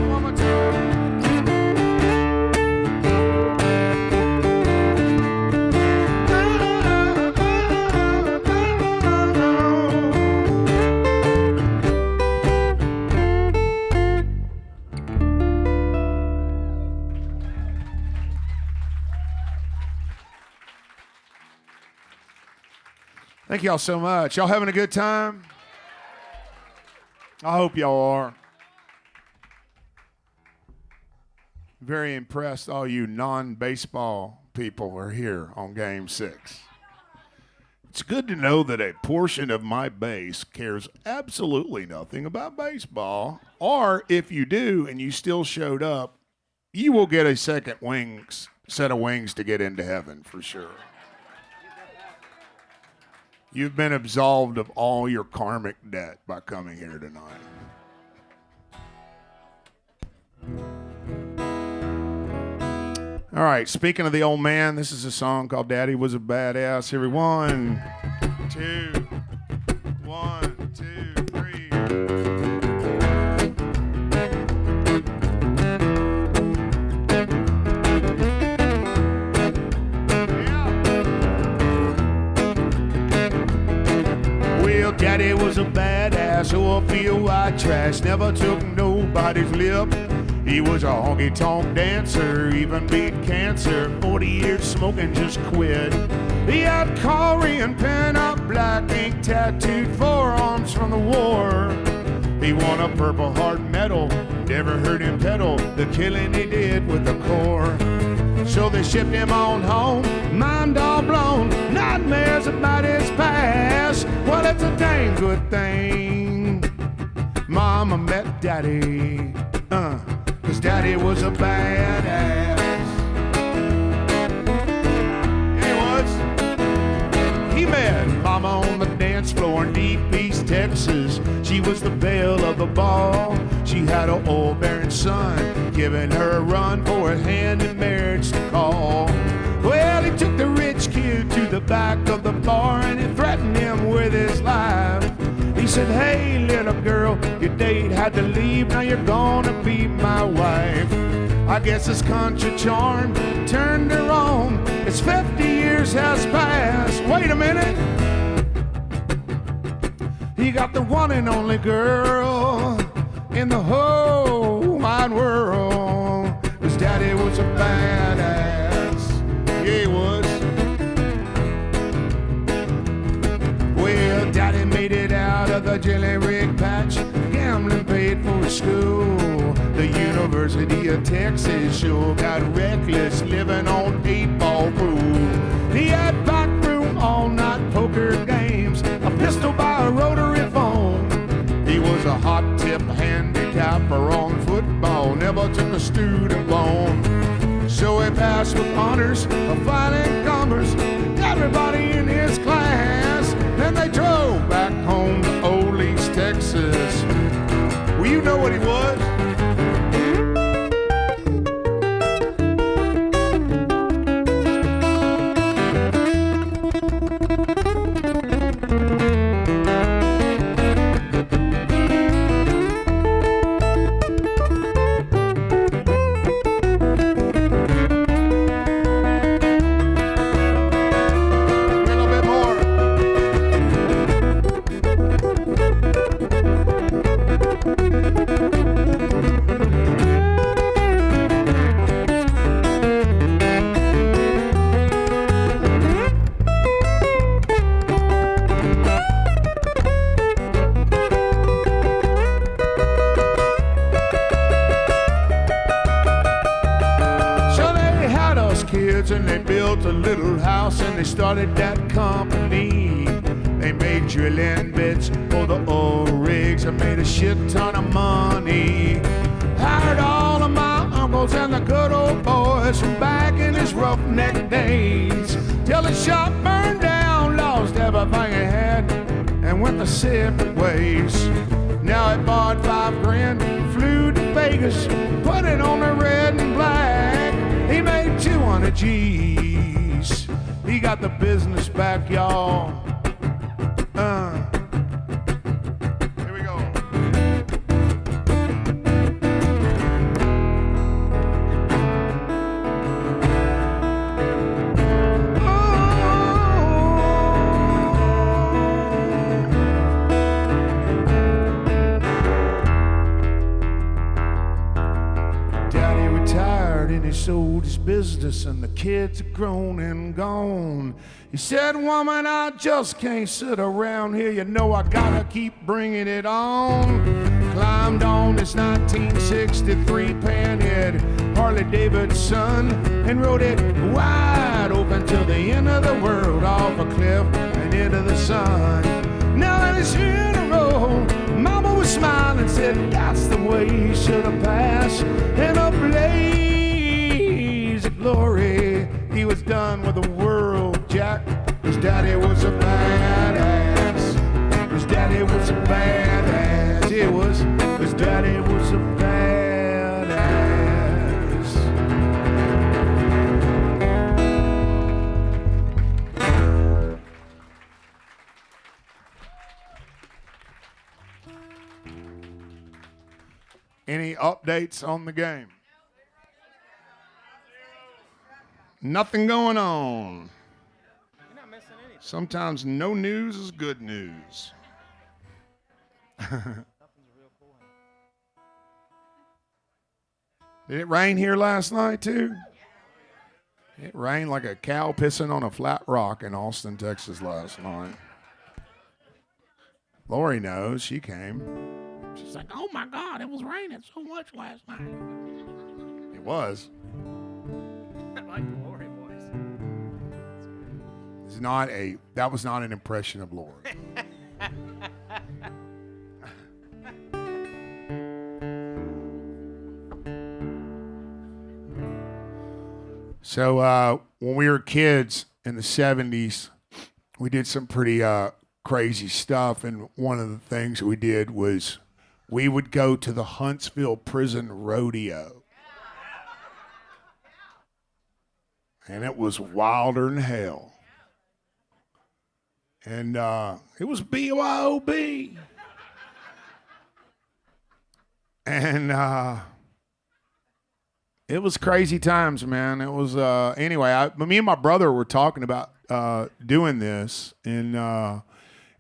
One more time. Thank y'all so much. Y'all having a good time? I hope y'all are. Very impressed all you non-baseball people are here on Game 6. It's good to know that a portion of my base cares absolutely nothing about baseball. Or if you do and you still showed up, you will get a second set of wings to get into heaven for sure. You've been absolved of all your karmic debt by coming here tonight. All right, speaking of the old man, this is a song called Daddy Was a Badass. Here we 1, 2, 1, 2, 3. Well, Daddy was a badass, or a field white trash, never took nobody's lip. He was a honky-tonk dancer, even beat cancer. 40 years smoking, just quit. He had Korean pin-up black ink tattooed forearms from the war. He won a Purple Heart medal, never heard him pedal the killing he did with the core. So they shipped him on home, mind all blown, nightmares about his past. Well, it's a dang good thing Mama met Daddy, 'cause Daddy was a badass. He met Mama on the dance floor in Deep East Texas. She was the belle of the ball. She had an oil-bearing son, giving her a run for a hand in marriage to call. Well, he took the rich kid to the back of the bar and he threatened him with his life. He said, hey, little girl, your date had to leave, now you're gonna be my wife. I guess his country charm turned her on. It's 50 years has passed. Wait a minute. He got the one and only girl in the whole wide world. His daddy was a badass. Yeah, he was. Well, Daddy made it out of the jelly rig patch. Gambling paid for his school. The University of Texas sure got reckless, living on 8-ball pool. He had backroom all-night poker games, a pistol by a rotary phone. He was a hot tip handicapper on football, never took a student loan. So he passed with honors, a fine commerce, everybody in his class. Then they drove back home to Old East Texas. Well, you know what he was. And they built a little house and they started that company. They made drilling bits for the oil rigs and made a shit ton of money. Hired all of my uncles and the good old boys from back in his roughneck days, till the shop burned down, lost everything he had, and went the separate ways. Now he bought $5,000, flew to Vegas, put it on the red and black. He made 200 G's. He got the business back, y'all. Here we go. Daddy retired and he sold his business and the kids are grown and gone. He said, woman, I just can't sit around here. You know I gotta keep bringing it on. Climbed on this 1963 Panhead Harley Davidson and rode it wide open till the end of the world off a cliff. And into the sun. Now at his funeral, Mama was smiling, said that's the way he should have passed. In a blaze of glory, he was done with the world, Jack. His daddy was a badass. His daddy was a badass. It was, his daddy was a badass. Any updates on the game? Nothing going on. You're not missing anything. Sometimes no news is good news. Nothing's real cool. Did it rain here last night too? It rained like a cow pissing on a flat rock in Austin, Texas last night. Lori knows. She came. She's like, oh my God, it was raining so much last night. It was. I like the Lori voice. That was not an impression of Lori. So when we were kids in the 70s, we did some pretty crazy stuff. And one of the things we did was we would go to the Huntsville Prison Rodeo. And it was wilder than hell. And it was BYOB. And it was crazy times, man. It was, anyway, me and my brother were talking about doing this. And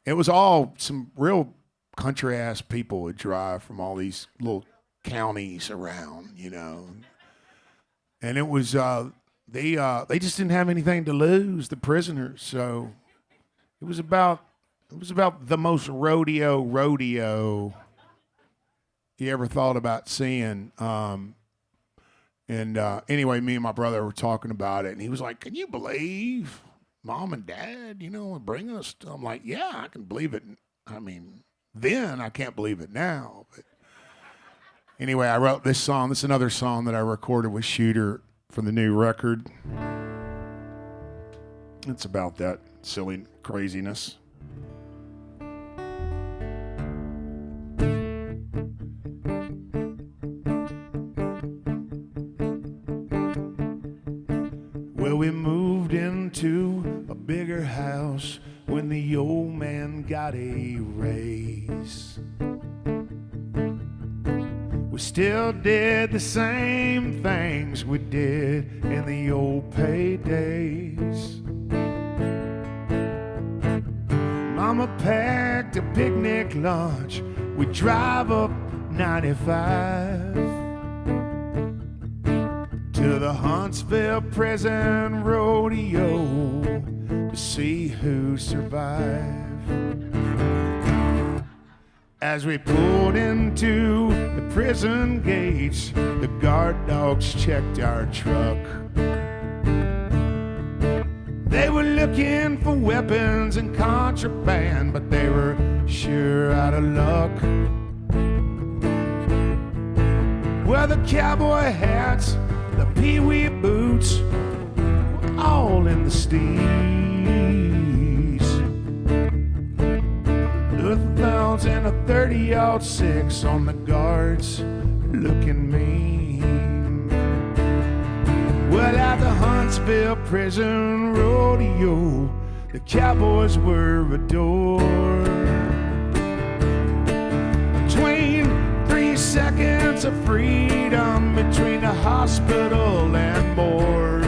it was all some real country-ass people would drive from all these little counties around, you know. And it was, they just didn't have anything to lose, the prisoners. So it was about the most rodeo you ever thought about seeing. Anyway, me and my brother were talking about it, and he was like, can you believe Mom and Dad, bringing us? I'm like, yeah, I can believe it. I mean, then I can't believe it now. But anyway, I wrote this song. This is another song that I recorded with Shooter for the new record. It's about that silly craziness. Well, we moved into a bigger house when the old man got a raise. We still did the same things we did in the old paydays. Mama packed a picnic lunch. We'd drive up 95 to the Huntsville Prison Rodeo to see who survived. As we pulled into the prison gates, the guard dogs checked our truck. They were looking for weapons and contraband, but they were sure out of luck. Well, the cowboy hats, the pee-wee boots, were all in the steez. The belts and a 30-06 on the guards, looking mean. Well, at the Huntsville Prison Rodeo, the cowboys were adored. Between 3 seconds of freedom, between the hospital and board.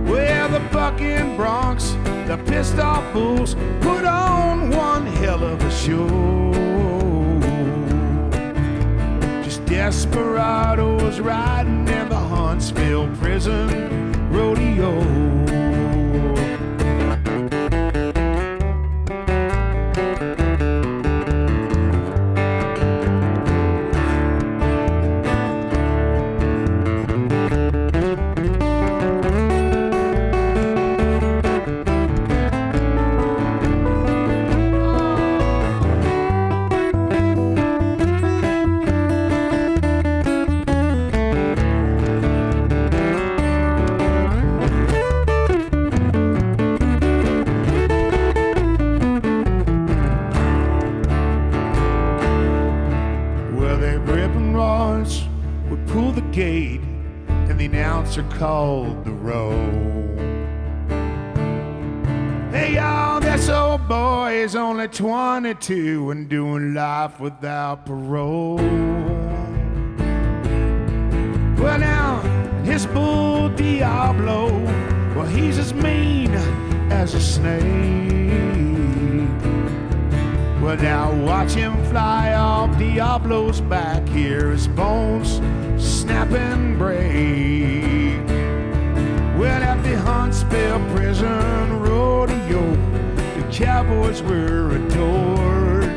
Well, the bucking broncs, the pissed off bulls put on one hell of a show. Just desperados riding in the Huntsville Prison Rodeo. streets are called the road. Hey y'all, this old boy is only 22 and doing life without parole. Well now, his bull Diablo, well he's as mean as a snake. Well now watch him fly off Diablo's back, hear his bones snap and break. Well at the Huntsville prison rodeo, the cowboys were adored.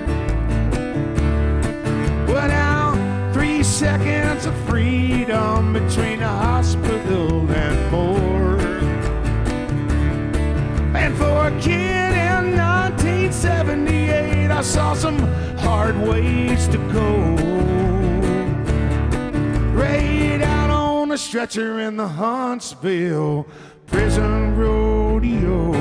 Well now 3 seconds of freedom between the hospital and morgue. And for a kid in 1978, I saw some hard ways to go. Laid out on a stretcher in the Huntsville prison rodeo. The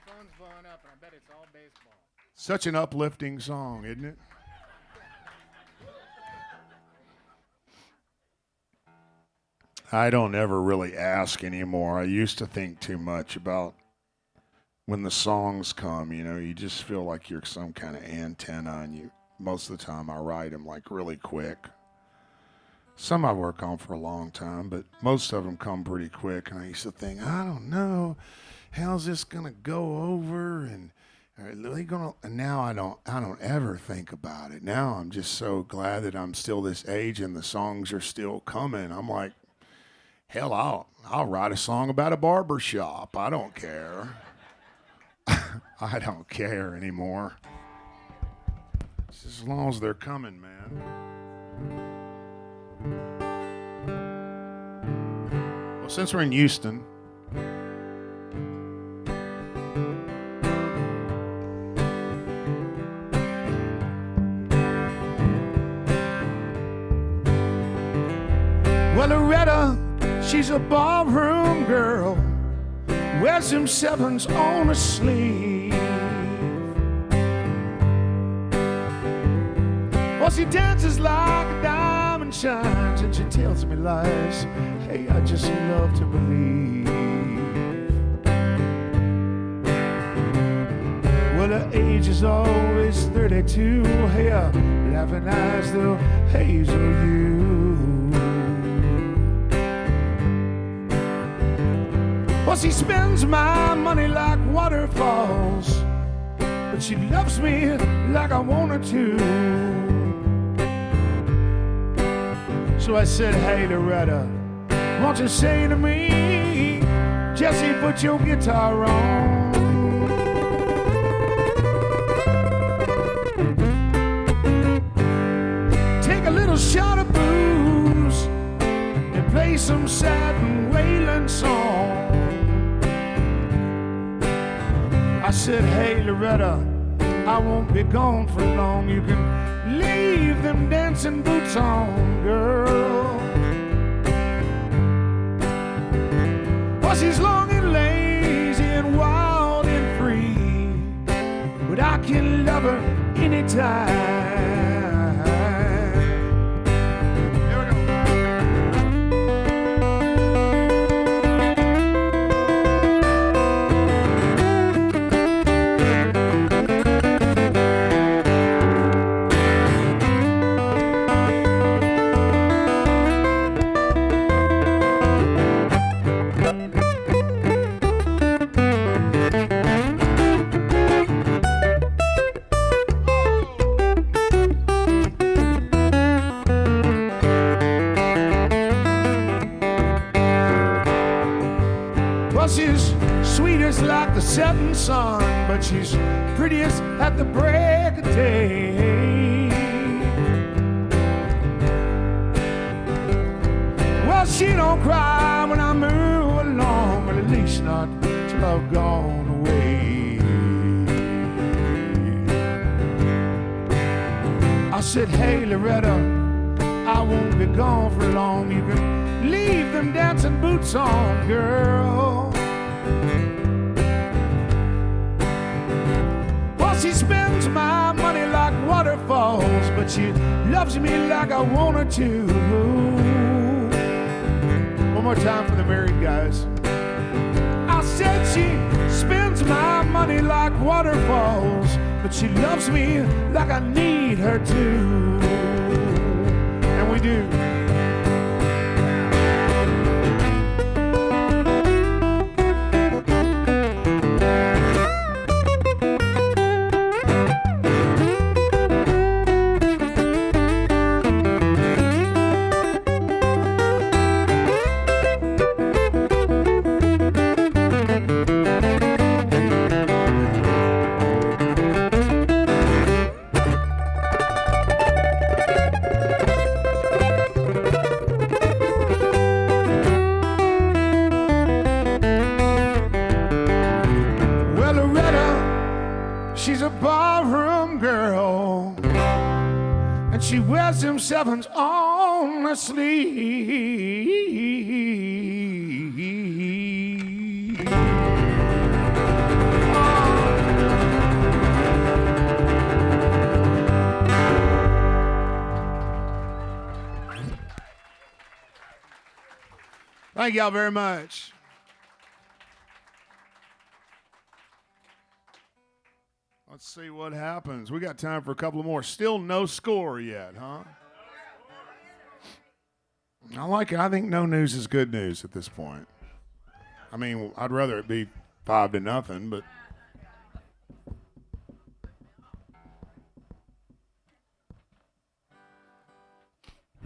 phone's blowing up, and I bet it's all baseball. Such an uplifting song, isn't it? I don't ever really ask anymore. I used to think too much about when the songs come, you know, you just feel like you're some kind of antenna, and you, most of the time I write them like really quick. Some I work on for a long time, but most of them come pretty quick, and I used to think, I don't know, how's this gonna go over, and are they gonna, and now I don't ever think about it. Now I'm just so glad that I'm still this age and the songs are still coming. I'm like, hell, I'll write a song about a barber shop. I don't care. I don't care anymore. Just as long as they're coming, man. Well, since we're in Houston, well, Loretta, she's a ballroom girl, wears them sevens on her sleeve. Well, she dances like a diamond shines, and she tells me lies. Hey, I just love to believe. Well, her age is always 32. Hey, laughing eyes, they'll hazel you. Well, she spends my money like waterfalls, but she loves me like I want her to. So I said, hey, Loretta, won't you say to me, Jesse, put your guitar on. Take a little shot of booze and play some sad and wailing song. I said, hey, Loretta, I won't be gone for long. You can leave them dancing boots on, girl. Well, she's long and lazy and wild and free, but I can love her anytime. Well, she's sweetest like the setting sun, but she's prettiest at the break of day. Well, she don't cry when I move along, but at least not till I've gone away. I said, hey, Loretta, I won't be gone for long. You can leave them dancing boots on, girl. Well, she spends my money like waterfalls, but she loves me like I want her to. One more time for the married guys. I said she spends my money like waterfalls, but she loves me like I need her to. And we do. She's a ballroom girl, and she wears them sevens on her sleeve. Thank y'all very much. Let's see what happens. We got time for a couple more. Still no score yet, huh? I like it. I think no news is good news at this point. I mean, I'd rather it be 5-0, but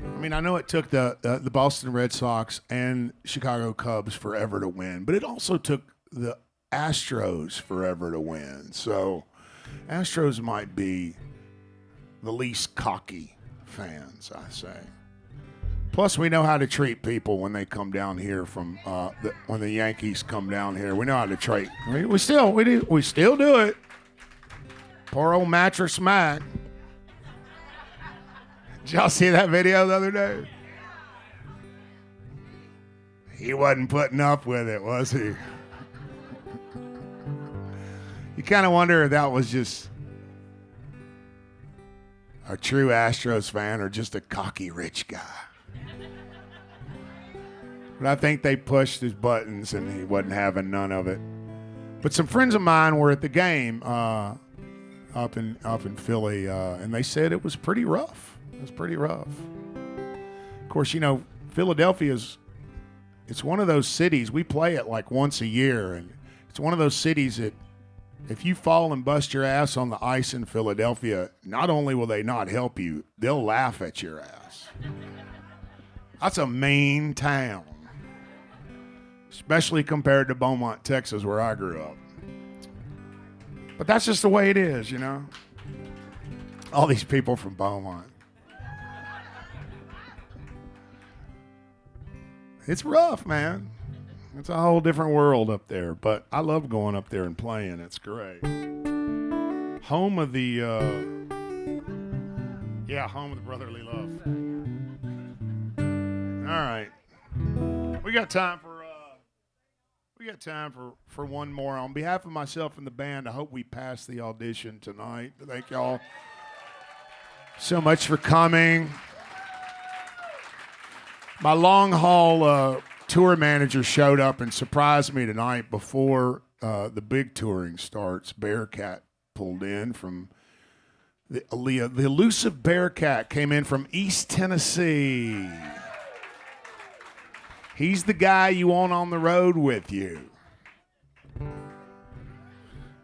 I mean, I know it took the Boston Red Sox and Chicago Cubs forever to win, but it also took the Astros forever to win. So Astros might be the least cocky fans, I say. Plus, we know how to treat people when they come down here from when the Yankees come down here. We know how to treat. We still do it. Poor old Mattress Mac. Did y'all see that video the other day? He wasn't putting up with it, was he? You kind of wonder if that was just a true Astros fan or just a cocky rich guy. But I think they pushed his buttons and he wasn't having none of it. But some friends of mine were at the game up in Philly, and they said it was pretty rough. It was pretty rough. Of course, you know, it's one of those cities, we play it like once a year, and it's one of those cities that if you fall and bust your ass on the ice in Philadelphia, not only will they not help you, they'll laugh at your ass. That's a mean town, especially compared to Beaumont, Texas, where I grew up. But that's just the way it is, you know? All these people from Beaumont. It's rough, man. It's a whole different world up there, but I love going up there and playing. It's great. Home of the brotherly love. All right. We got time for one more. On behalf of myself and the band, I hope we pass the audition tonight. Thank y'all so much for coming. My long haul tour manager showed up and surprised me tonight before the big touring starts. Bearcat pulled in from the elusive Bearcat came in from East Tennessee. He's the guy you want on the road with you.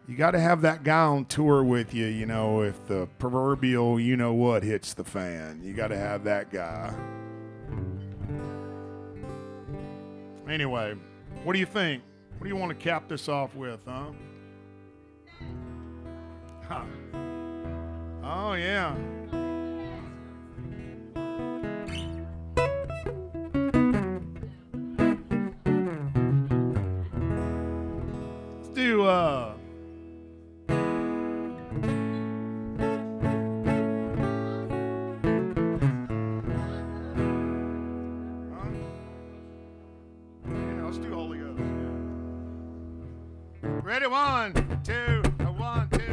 You got to have that guy on tour with you, you know, if the proverbial you-know-what hits the fan. You got to have that guy. Anyway, what do you think? What do you want to cap this off with, huh? Oh, yeah. Let's do, Ready? 1, 2, 1, 2, 3.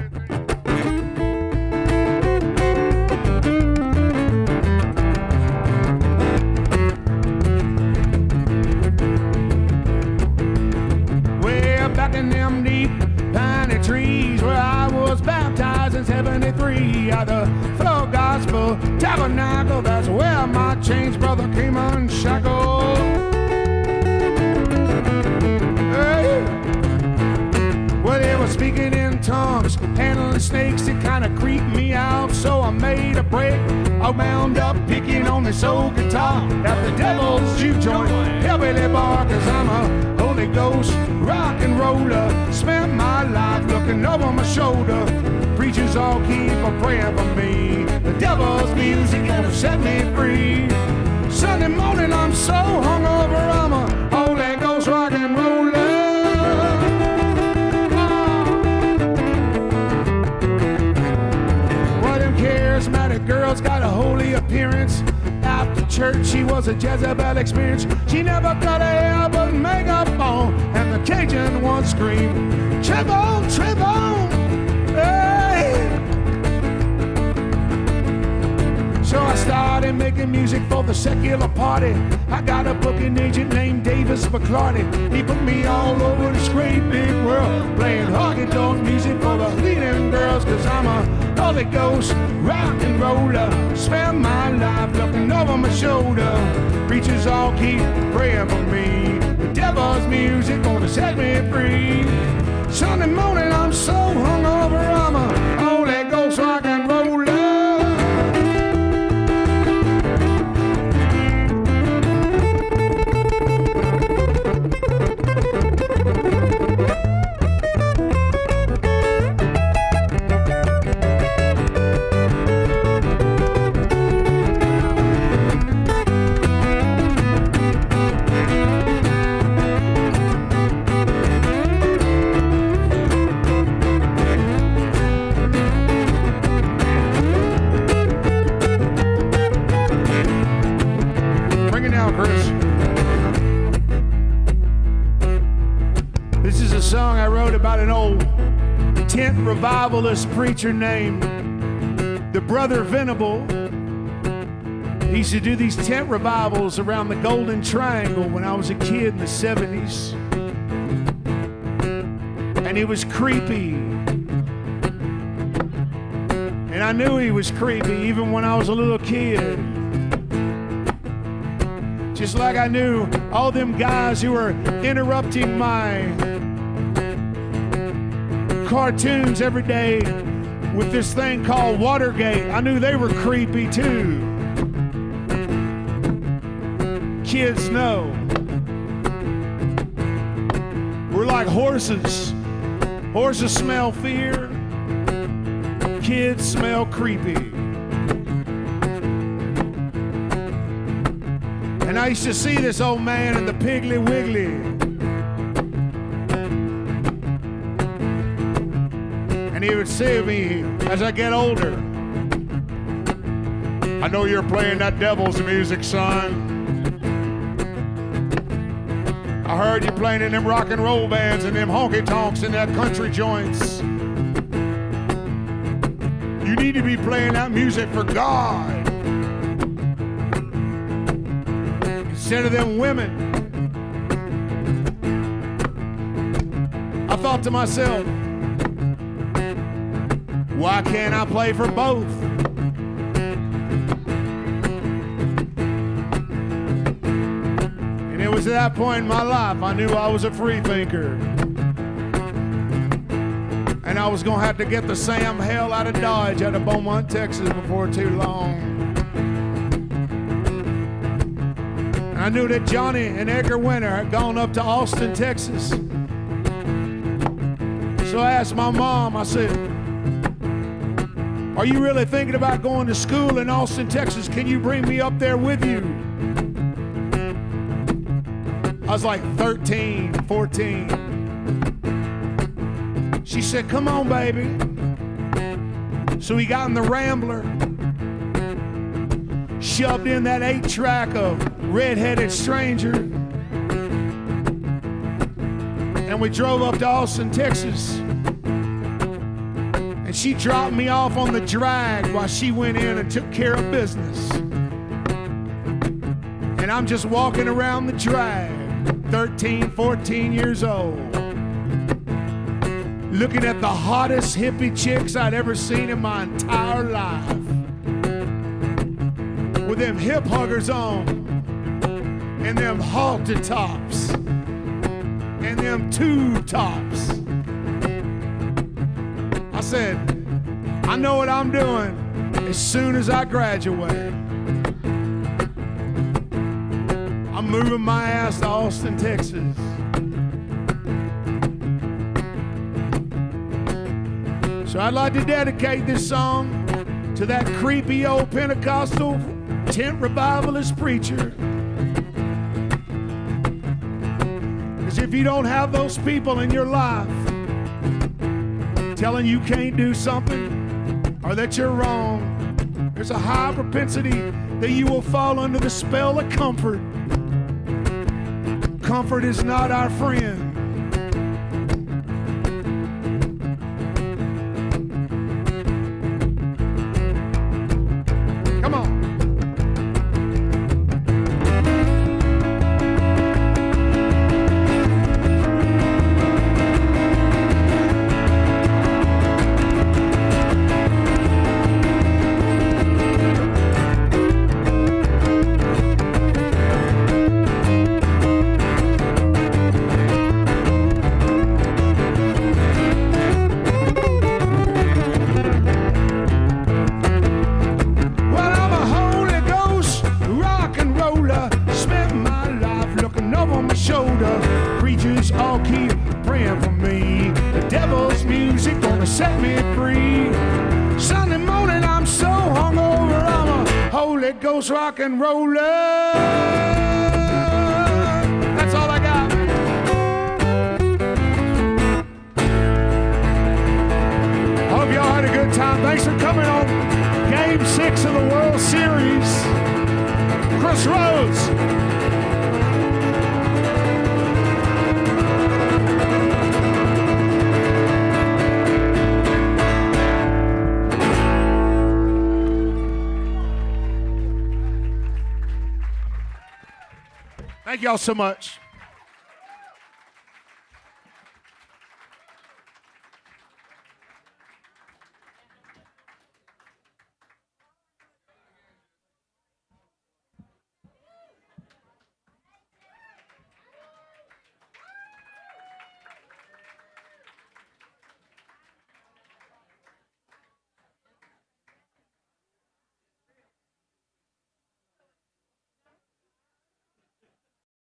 Way back in them deep piney trees where I was baptized in 73 at the Full Gospel Tabernacle. That's where my changed brother came unshackled. Hey. Well, they were speaking in tongues, handling snakes. It kind of creeped me out, so I made a break. I wound up picking on this old guitar at the Devil's Juke Joint, Hillbilly Bar, 'cause I'm a Holy Ghost rock and roller. Spent my life looking over my shoulder. Preachers all keep a praying for me. The devil's music gonna set me free. Sunday morning I'm so hungover, I'm a Holy Ghost rock and roller. Well, them charismatic girls got a holy appearance. After church, she was a Jezebel experience. She never got her hair but makeup on, and the Cajun one screamed, "Trevon, Trevon!" Hey! So I started making music for the secular party. I got a booking agent named Davis McClarty. He put me all over this great big world, playing honky-tonk music for the leading girls, 'cause I'm a Holy Ghost rock and roller. Spend my life looking over my shoulder. Preachers all keep praying for me. The devil's music gonna set me free. Sunday morning I'm so hungover, I'm a Holy Ghost rock and roller. This is a song I wrote about an old tent revivalist preacher named the Brother Venable. He used to do these tent revivals around the Golden Triangle when I was a kid in the 70s. And he was creepy. And I knew he was creepy even when I was a little kid. Just like I knew all them guys who were interrupting my cartoons every day with this thing called Watergate. I knew they were creepy too. Kids know. We're like horses. Horses smell fear. Kids smell creepy. And I used to see this old man in the Piggly Wiggly. And he would say to me as I get older, "I know you're playing that devil's music, son. I heard you playing in them rock and roll bands and them honky tonks and that country joints. You need to be playing that music for God instead of them women." I thought to myself, why can't I play for both? And it was at that point in my life I knew I was a free thinker. And I was gonna have to get the Sam hell out of Dodge out of Beaumont, Texas before too long. And I knew that Johnny and Edgar Winter had gone up to Austin, Texas. So I asked my mom, I said, "Are you really thinking about going to school in Austin, Texas? Can you bring me up there with you?" I was like 13, 14. She said, "Come on, baby." So we got in the Rambler, shoved in that 8-track of Red-Headed Stranger, and And we drove up to Austin, Texas. And she dropped me off on the drag while she went in and took care of business. And I'm just walking around the drag, 13, 14 years old, looking at the hottest hippie chicks I'd ever seen in my entire life, with them hip huggers on, and them halter tops, and them tube tops. I said, I know what I'm doing as soon as I graduate. I'm moving my ass to Austin, Texas. So I'd like to dedicate this song to that creepy old Pentecostal tent revivalist preacher. Because if you don't have those people in your life telling you can't do something or that you're wrong, there's a high propensity that you will fall under the spell of comfort. Comfort is not our friend. Come on. Preachers all keep praying for me. The devil's music gonna set me free. Sunday morning I'm so hungover, I'm a Holy Ghost rock and roller. That's all I got. Hope y'all had a good time. Thanks for coming on Game 6 of the World Series. Chris Rhodes. Thank y'all so much.